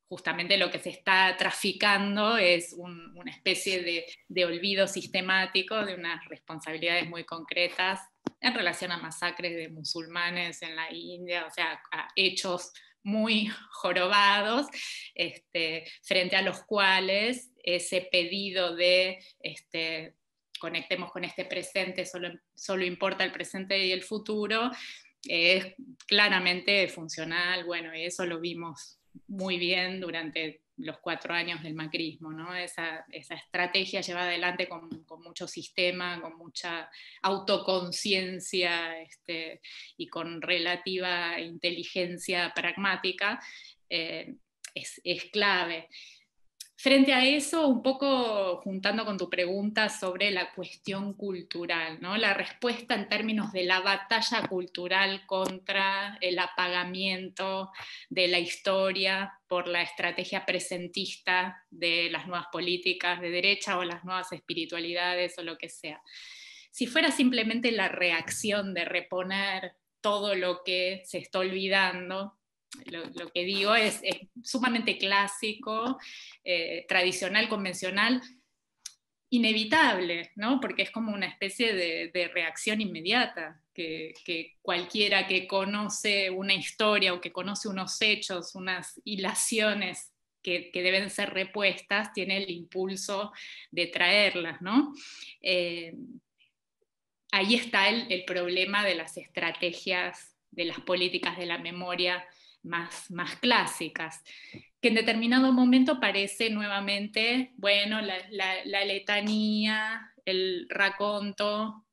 Justamente lo que se está traficando es una especie de olvido sistemático de unas responsabilidades muy concretas en relación a masacres de musulmanes en la India, o sea, a hechos muy jorobados, frente a los cuales ese pedido de conectemos con este presente, solo importa el presente y el futuro, es claramente funcional, bueno, y eso lo vimos muy bien durante los 4 años del macrismo, ¿no? Esa estrategia llevada adelante con mucho sistema, con mucha autoconciencia y con relativa inteligencia pragmática, es clave. Frente a eso, un poco juntando con tu pregunta sobre la cuestión cultural, ¿no? La respuesta en términos de la batalla cultural contra el apagamiento de la historia por la estrategia presentista de las nuevas políticas de derecha o las nuevas espiritualidades o lo que sea. Si fuera simplemente la reacción de reponer todo lo que se está olvidando, lo que digo es sumamente clásico, tradicional, convencional, inevitable, ¿no? Porque es como una especie de reacción inmediata, que cualquiera que conoce una historia o que conoce unos hechos, unas hilaciones que deben ser repuestas, tiene el impulso de traerlas, ¿no? Ahí está el problema de las estrategias, de las políticas de la memoria más clásicas, que en determinado momento parece nuevamente, bueno, la letanía, el raconto,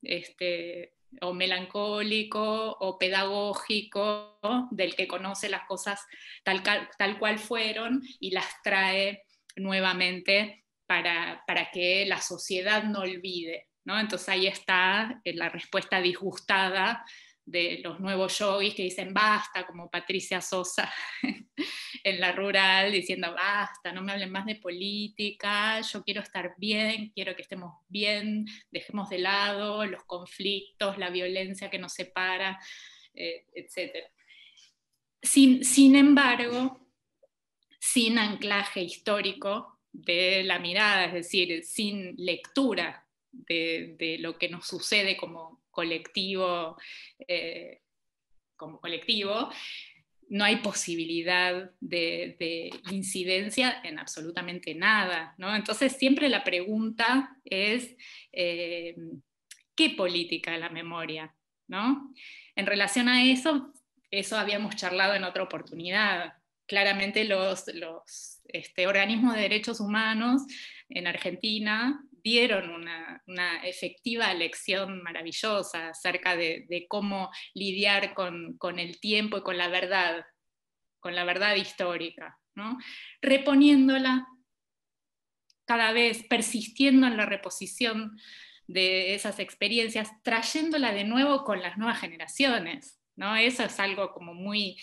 o melancólico o pedagógico del que conoce las cosas tal cual fueron y las trae nuevamente para que la sociedad no olvide, ¿no? Entonces ahí está la respuesta disgustada de los nuevos yogis que dicen basta, como Patricia Sosa en la rural, diciendo basta, no me hablen más de política, yo quiero estar bien, quiero que estemos bien, dejemos de lado los conflictos, la violencia que nos separa, etc. Sin embargo, sin anclaje histórico de la mirada, es decir, sin lectura de lo que nos sucede como colectivo, no hay posibilidad de incidencia en absolutamente nada, ¿no? Entonces siempre la pregunta es, ¿qué política de la memoria? ¿No? En relación a eso habíamos charlado en otra oportunidad. Claramente los organismos de derechos humanos en Argentina dieron una efectiva lección maravillosa acerca de cómo lidiar con el tiempo y con la verdad histórica, ¿no? Reponiéndola cada vez, persistiendo en la reposición de esas experiencias, trayéndola de nuevo con las nuevas generaciones, ¿no? Eso es algo como muy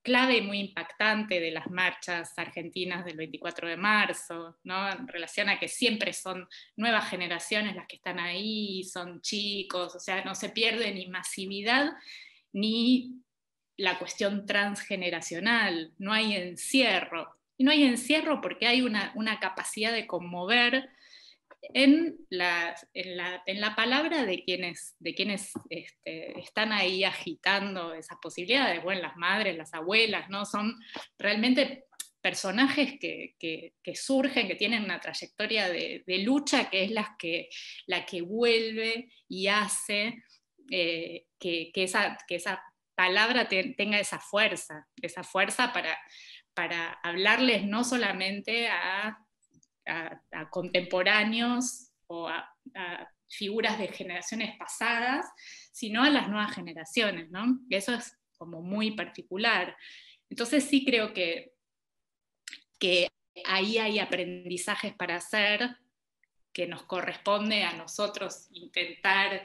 clave y muy impactante de las marchas argentinas del 24 de marzo, ¿no? En relación a que siempre son nuevas generaciones las que están ahí, son chicos, o sea, no se pierde ni masividad ni la cuestión transgeneracional, no hay encierro. Y no hay encierro porque hay una capacidad de conmover en la palabra de quienes están ahí agitando esas posibilidades. Bueno, las madres, las abuelas, ¿no? Son realmente personajes que surgen, que tienen una trayectoria de lucha, que es la que vuelve y hace que esa palabra tenga esa fuerza para hablarles no solamente a contemporáneos o a figuras de generaciones pasadas, sino a las nuevas generaciones, ¿no? Eso es como muy particular. Entonces sí creo que ahí hay aprendizajes para hacer, que nos corresponde a nosotros intentar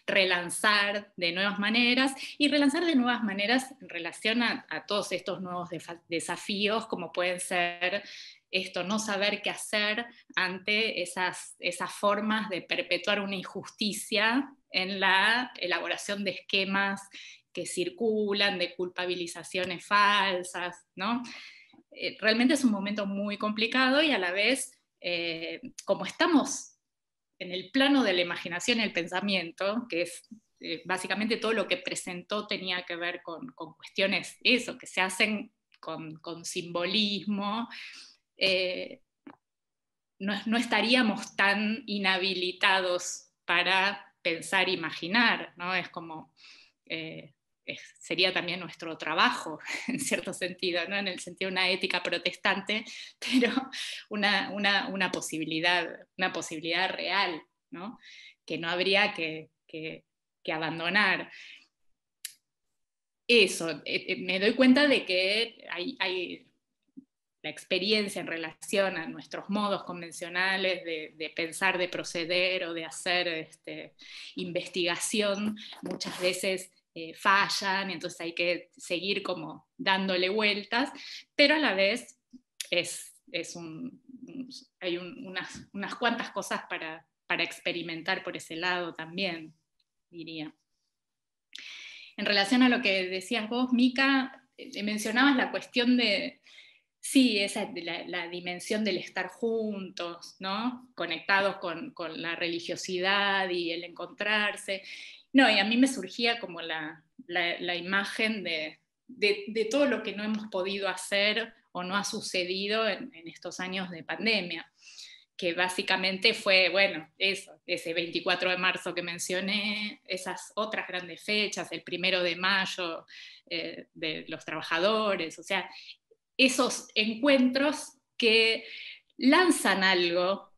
relanzar de nuevas maneras, y relanzar de nuevas maneras en relación a todos estos nuevos desafíos, como pueden ser esto, no saber qué hacer ante esas formas de perpetuar una injusticia en la elaboración de esquemas que circulan, de culpabilizaciones falsas, ¿no? Realmente es un momento muy complicado, y a la vez, como estamos en el plano de la imaginación y el pensamiento, que es básicamente todo lo que presentó tenía que ver con cuestiones, eso, que se hacen con simbolismo, no estaríamos tan inhabilitados para pensar e imaginar, ¿no? Es como... sería también nuestro trabajo, en cierto sentido, ¿no? En el sentido de una ética protestante, pero una posibilidad real, ¿no? Que no habría que abandonar. Eso, me doy cuenta de que hay la experiencia en relación a nuestros modos convencionales de pensar, de proceder o de hacer investigación, muchas veces fallan, entonces hay que seguir como dándole vueltas, pero a la vez hay unas cuantas cosas para experimentar por ese lado también, diría. En relación a lo que decías vos, Mica, mencionabas la cuestión de... Sí, la dimensión del estar juntos, ¿no? Conectados con la religiosidad y el encontrarse. No, y a mí me surgía como la imagen de todo lo que no hemos podido hacer o no ha sucedido en estos años de pandemia, que básicamente fue, bueno, ese 24 de marzo que mencioné, esas otras grandes fechas, el 1 de mayo de los trabajadores, o sea, esos encuentros que lanzan algo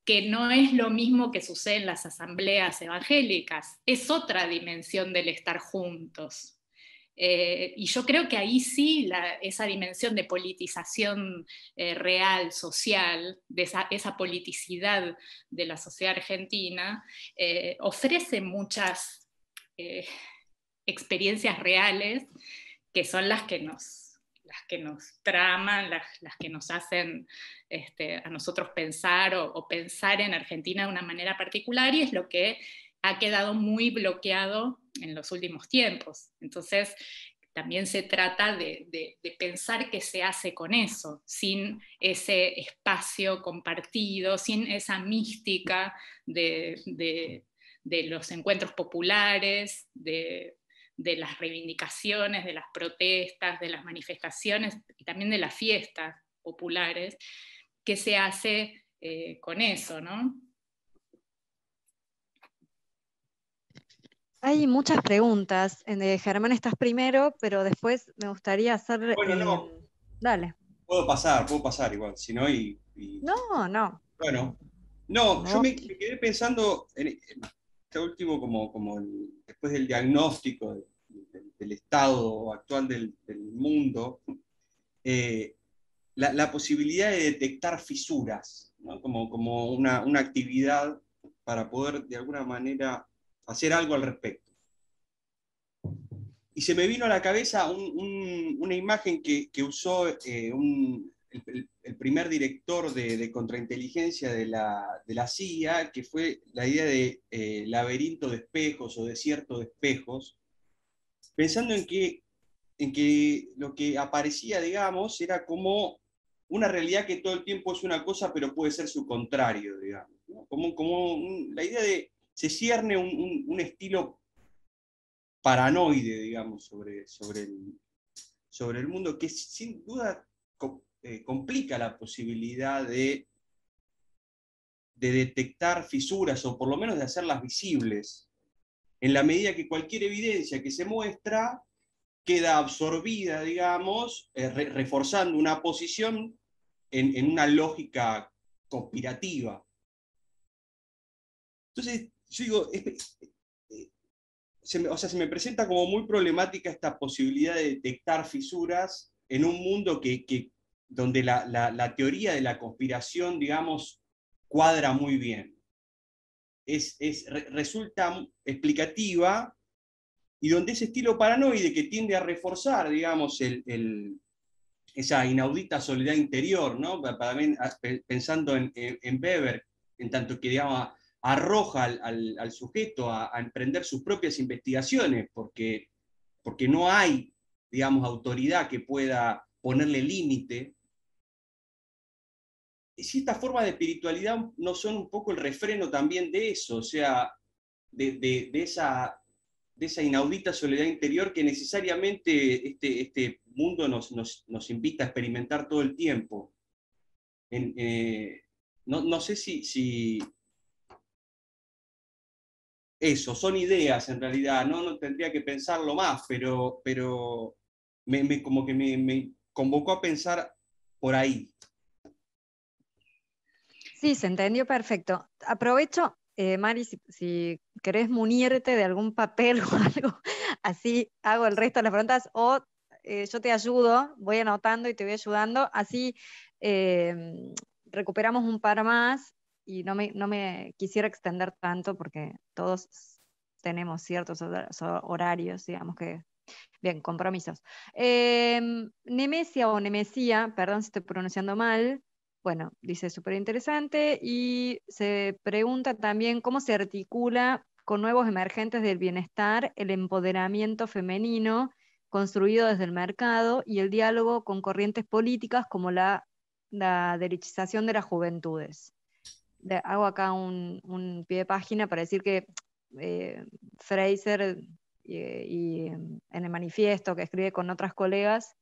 que no es lo mismo que sucede en las asambleas evangélicas, es otra dimensión del estar juntos. Y yo creo que ahí sí esa dimensión de politización real, social, de esa politicidad de la sociedad argentina, ofrece muchas experiencias reales que son las que nos traman, las que nos hacen a nosotros pensar o pensar en Argentina de una manera particular, y es lo que ha quedado muy bloqueado en los últimos tiempos. Entonces, también se trata de pensar qué se hace con eso, sin ese espacio compartido, sin esa mística de los encuentros populares, de las reivindicaciones, de las protestas, de las manifestaciones y también de las fiestas populares, que se hace con eso, ¿no? Hay muchas preguntas. Germán, estás primero, pero después me gustaría hacer... Bueno, no. Dale. Puedo pasar igual, si no, No. Bueno, no, yo me quedé pensando en este último, después del diagnóstico del estado actual del mundo, la posibilidad de detectar fisuras, ¿no? como una actividad para poder de alguna manera hacer algo al respecto. Y se me vino a la cabeza una imagen que usó un el primer director de contrainteligencia de la CIA, que fue la idea de laberinto de espejos o desierto de espejos, pensando en que lo que aparecía, digamos, era como una realidad que todo el tiempo es una cosa, pero puede ser su contrario, digamos, ¿no? La idea de se cierne un estilo paranoide, digamos, sobre el mundo, que sin duda complica la posibilidad de detectar fisuras, o por lo menos de hacerlas visibles, en la medida que cualquier evidencia que se muestra queda absorbida, digamos, reforzando una posición en una lógica conspirativa. Entonces, yo digo, se me presenta como muy problemática esta posibilidad de detectar fisuras en un mundo donde la teoría de la conspiración, digamos, cuadra muy bien. Resulta explicativa, y donde ese estilo paranoide que tiende a reforzar, digamos, esa inaudita soledad interior, ¿no? Pensando en Weber, en tanto que, digamos, arroja al sujeto a emprender sus propias investigaciones, porque no hay, digamos, autoridad que pueda ponerle límite. Y si estas formas de espiritualidad no son un poco el refreno también de eso, o sea, de esa inaudita soledad interior que necesariamente este mundo nos invita a experimentar todo el tiempo. No sé si eso, son ideas en realidad, no tendría que pensarlo más, pero como que me convocó a pensar por ahí. Sí, se entendió perfecto. Aprovecho, Mari, si querés munirte de algún papel o algo, así hago el resto de las preguntas, o yo te ayudo, voy anotando y te voy ayudando, así recuperamos un par más, y no me quisiera extender tanto porque todos tenemos ciertos horarios, digamos que, bien, compromisos. Nemesia o Nemesia, perdón si estoy pronunciando mal, bueno, dice súper interesante, y se pregunta también cómo se articula con nuevos emergentes del bienestar el empoderamiento femenino construido desde el mercado y el diálogo con corrientes políticas como la derechización de las juventudes. Hago acá un pie de página para decir que Fraser y en el manifiesto que escribe con otras colegas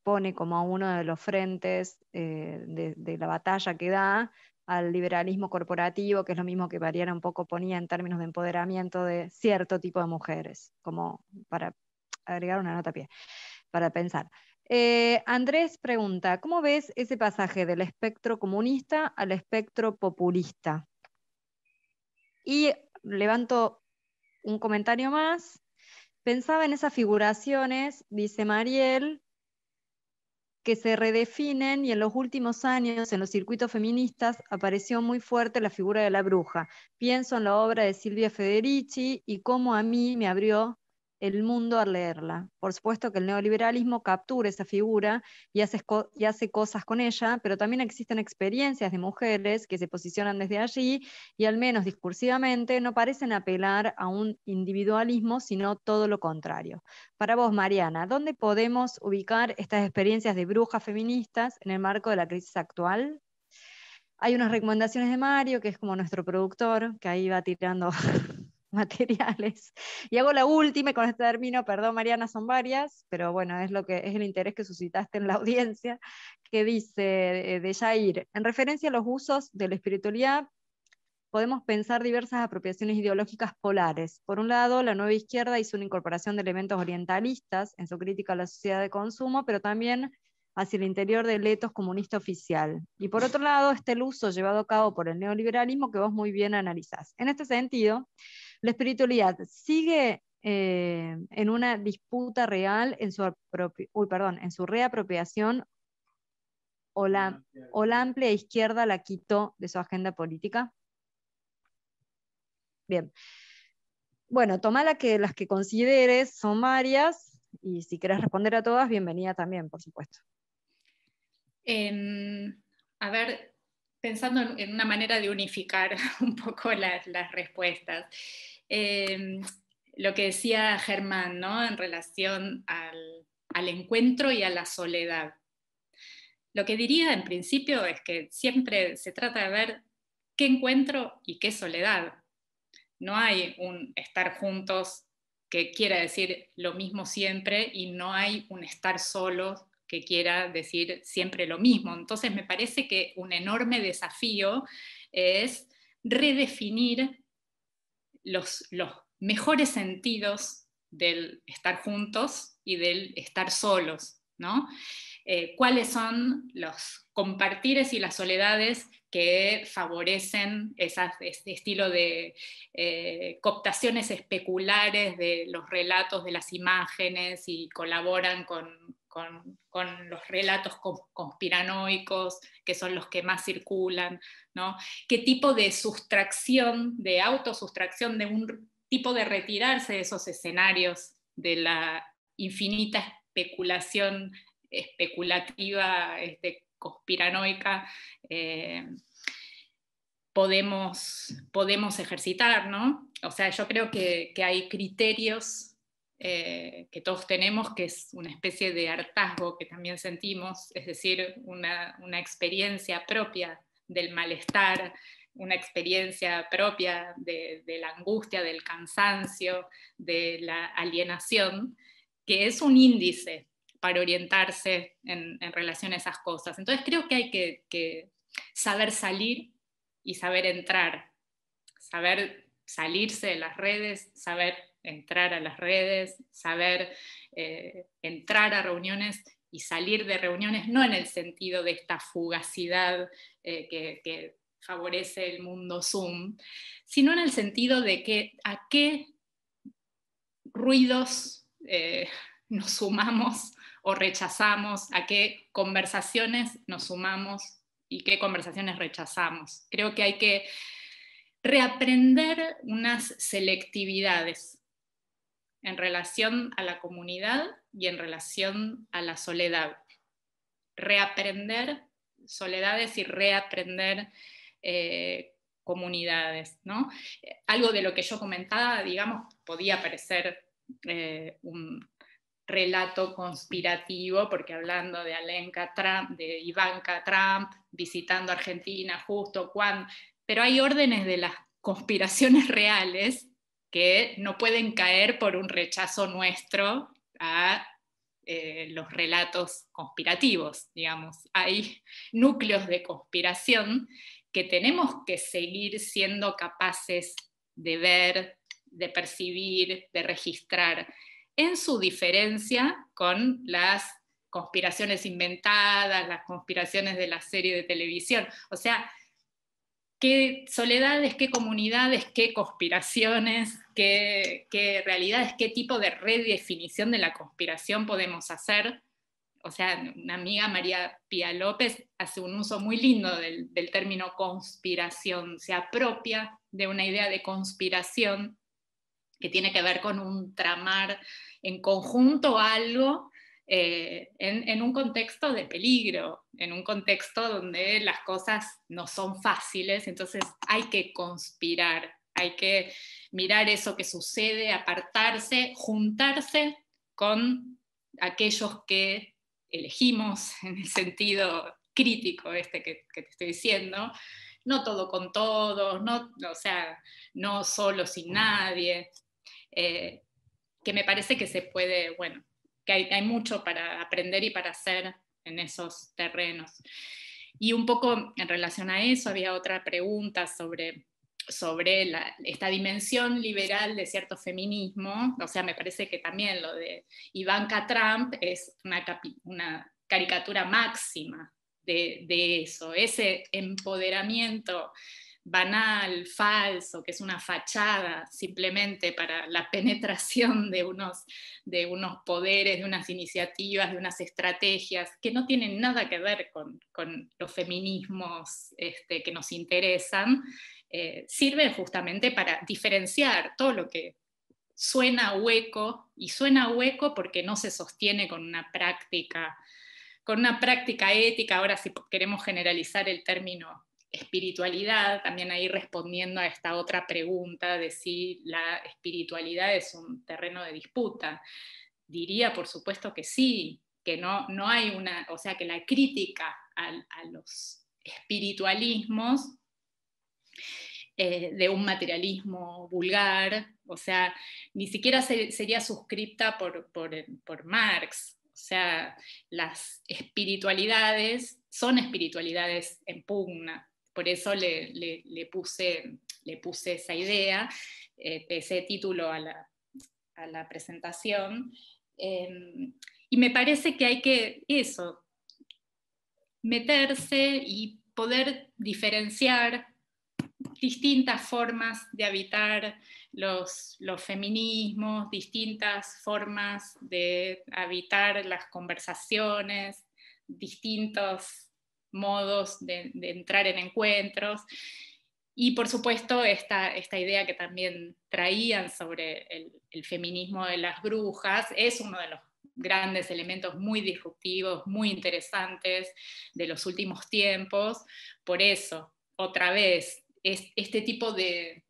pone como uno de los frentes de la batalla que da al liberalismo corporativo, que es lo mismo que Mariana un poco ponía en términos de empoderamiento de cierto tipo de mujeres, como para agregar una nota a pie, para pensar. Andrés pregunta, ¿cómo ves ese pasaje del espectro comunista al espectro populista? Y levanto un comentario más. Pensaba en esas figuraciones, dice Mariel, que se redefinen, y en los últimos años en los circuitos feministas apareció muy fuerte la figura de la bruja. Pienso en la obra de Silvia Federici y cómo a mí me abrió el mundo al leerla. Por supuesto que el neoliberalismo captura esa figura y hace cosas con ella, pero también existen experiencias de mujeres que se posicionan desde allí y al menos discursivamente no parecen apelar a un individualismo, sino todo lo contrario. Para vos, Mariana, ¿dónde podemos ubicar estas experiencias de brujas feministas en el marco de la crisis actual? Hay unas recomendaciones de Mario, que es como nuestro productor, que ahí va tirando materiales. Y hago la última, y con este término, perdón Mariana, son varias, pero bueno, es el interés que suscitaste en la audiencia, que dice de Jair, en referencia a los usos de la espiritualidad, podemos pensar diversas apropiaciones ideológicas polares. Por un lado, la nueva izquierda hizo una incorporación de elementos orientalistas en su crítica a la sociedad de consumo, pero también hacia el interior del etos comunista oficial. Y por otro lado, está el uso llevado a cabo por el neoliberalismo que vos muy bien analizás. En este sentido, la espiritualidad sigue en una disputa real en su reapropiación, o la amplia izquierda la quitó de su agenda política. Bien. Bueno, toma las que consideres, son varias, y si querés responder a todas, bienvenida también, por supuesto. A ver, pensando en una manera de unificar un poco las respuestas. Lo que decía Germán, ¿no? En relación al encuentro y a la soledad. Lo que diría en principio es que siempre se trata de ver qué encuentro y qué soledad. No hay un estar juntos que quiera decir lo mismo siempre y no hay un estar solos que quiera decir siempre lo mismo. Entonces me parece que un enorme desafío es redefinir los mejores sentidos del estar juntos y del estar solos, ¿no? ¿Cuáles son los compartires y las soledades que favorecen este estilo de cooptaciones especulares de los relatos, de las imágenes y colaboran con los relatos conspiranoicos, que son los que más circulan, ¿no? ¿Qué tipo de sustracción, de autosustracción, de un tipo de retirarse de esos escenarios de la infinita especulativa, conspiranoica, podemos ejercitar, ¿no? O sea, yo creo que hay criterios que todos tenemos, que es una especie de hartazgo que también sentimos, es decir, una experiencia propia del malestar, una experiencia propia de la angustia, del cansancio, de la alienación, que es un índice para orientarse en relación a esas cosas. Entonces creo que hay que saber salir y saber entrar, saber salirse de las redes, saber entrar a las redes, saber entrar a reuniones y salir de reuniones, no en el sentido de esta fugacidad que favorece el mundo Zoom, sino en el sentido de que a qué ruidos nos sumamos o rechazamos, a qué conversaciones nos sumamos y qué conversaciones rechazamos. Creo que hay que reaprender unas selectividades en relación a la comunidad y en relación a la soledad. Reaprender soledades y reaprender comunidades, ¿no? Algo de lo que yo comentaba, digamos, podía parecer un relato conspirativo, porque hablando de Alenka Trump, de Ivanka Trump, visitando Argentina justo cuando... Pero hay órdenes de las conspiraciones reales que no pueden caer por un rechazo nuestro a los relatos conspirativos, digamos. Hay núcleos de conspiración que tenemos que seguir siendo capaces de ver, de percibir, de registrar, en su diferencia con las conspiraciones inventadas, las conspiraciones de la serie de televisión. O sea, qué soledades, qué comunidades, qué conspiraciones, qué realidades, qué tipo de redefinición de la conspiración podemos hacer. O sea, una amiga, María Pía López, hace un uso muy lindo del término conspiración, se apropia de una idea de conspiración que tiene que ver con un tramar en conjunto algo en un contexto de peligro, en un contexto donde las cosas no son fáciles, entonces hay que conspirar, hay que mirar eso que sucede, apartarse, juntarse con aquellos que elegimos en el sentido crítico que te estoy diciendo, no todo con todos, o sea, no solo sin nadie, que me parece que se puede, bueno, que hay mucho para aprender y para hacer en esos terrenos. Y un poco en relación a eso había otra pregunta sobre esta dimensión liberal de cierto feminismo. O sea, me parece que también lo de Ivanka Trump es una caricatura máxima de eso, ese empoderamiento banal, falso, que es una fachada simplemente para la penetración de unos poderes, de unas iniciativas, de unas estrategias que no tienen nada que ver con los feminismos que nos interesan, sirve justamente para diferenciar todo lo que suena hueco, y suena hueco porque no se sostiene con una práctica con una práctica ética. Ahora, si queremos generalizar el término espiritualidad, también ahí respondiendo a esta otra pregunta de si la espiritualidad es un terreno de disputa. Diría, por supuesto que sí, que no hay una, o sea, que la crítica a los espiritualismos de un materialismo vulgar, o sea, ni siquiera sería suscripta por Marx. O sea, las espiritualidades son espiritualidades en pugna. Por eso le puse esa idea, ese título a la presentación. Y me parece que hay que meterse y poder diferenciar distintas formas de habitar los feminismos, distintas formas de habitar las conversaciones, distintos modos de entrar en encuentros. Y por supuesto esta idea que también traían sobre el feminismo de las brujas es uno de los grandes elementos muy disruptivos, muy interesantes de los últimos tiempos. Por eso, otra vez, este tipo de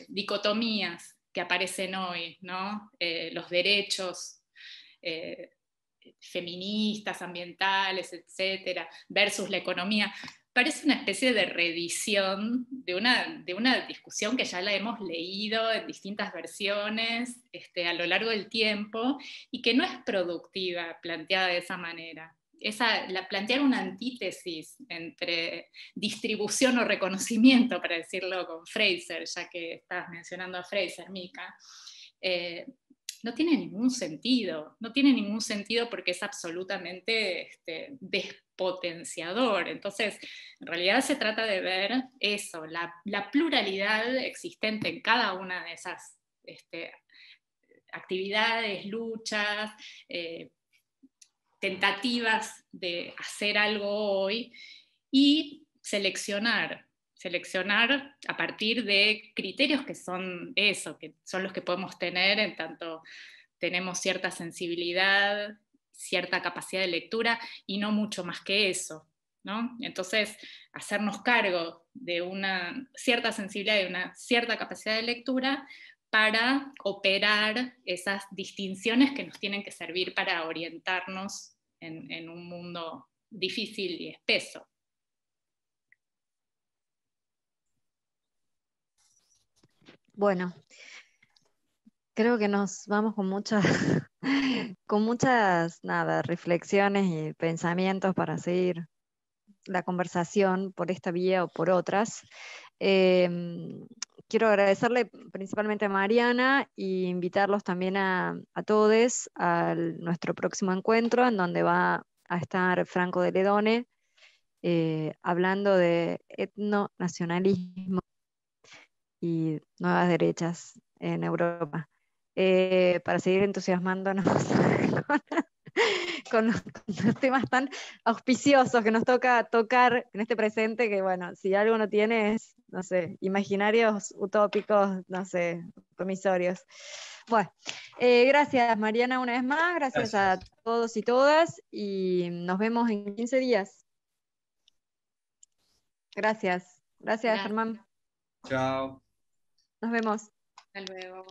dicotomías que aparecen hoy, ¿no? Los derechos feministas, ambientales, etcétera, versus la economía, parece una especie de reedición de una discusión que ya la hemos leído en distintas versiones a lo largo del tiempo y que no es productiva planteada de esa manera. Plantear una antítesis entre distribución o reconocimiento, para decirlo con Fraser, ya que estás mencionando a Fraser, Mica, no tiene ningún sentido. No tiene ningún sentido porque es absolutamente despotenciador. Entonces, en realidad se trata de ver eso, la pluralidad existente en cada una de esas actividades, luchas, tentativas de hacer algo hoy y seleccionar a partir de criterios que son eso, que son los que podemos tener en tanto tenemos cierta sensibilidad, cierta capacidad de lectura y no mucho más que eso, ¿no? Entonces, hacernos cargo de una cierta sensibilidad y una cierta capacidad de lectura para operar esas distinciones que nos tienen que servir para orientarnos en un mundo difícil y espeso. Bueno, creo que nos vamos con muchas reflexiones y pensamientos para seguir la conversación por esta vía o por otras. Quiero agradecerle principalmente a Mariana e invitarlos también a todos a nuestro próximo encuentro, en donde va a estar Franco de Ledone hablando de etnonacionalismo y nuevas derechas en Europa, para seguir entusiasmándonos con los temas tan auspiciosos que nos toca tocar en este presente, que bueno, si algo no tiene es, no sé, imaginarios utópicos, no sé, promisorios. Bueno, gracias Mariana una vez más, gracias a todos y todas, y nos vemos en 15 días. Gracias, Germán. Chao. Nos vemos. Hasta luego.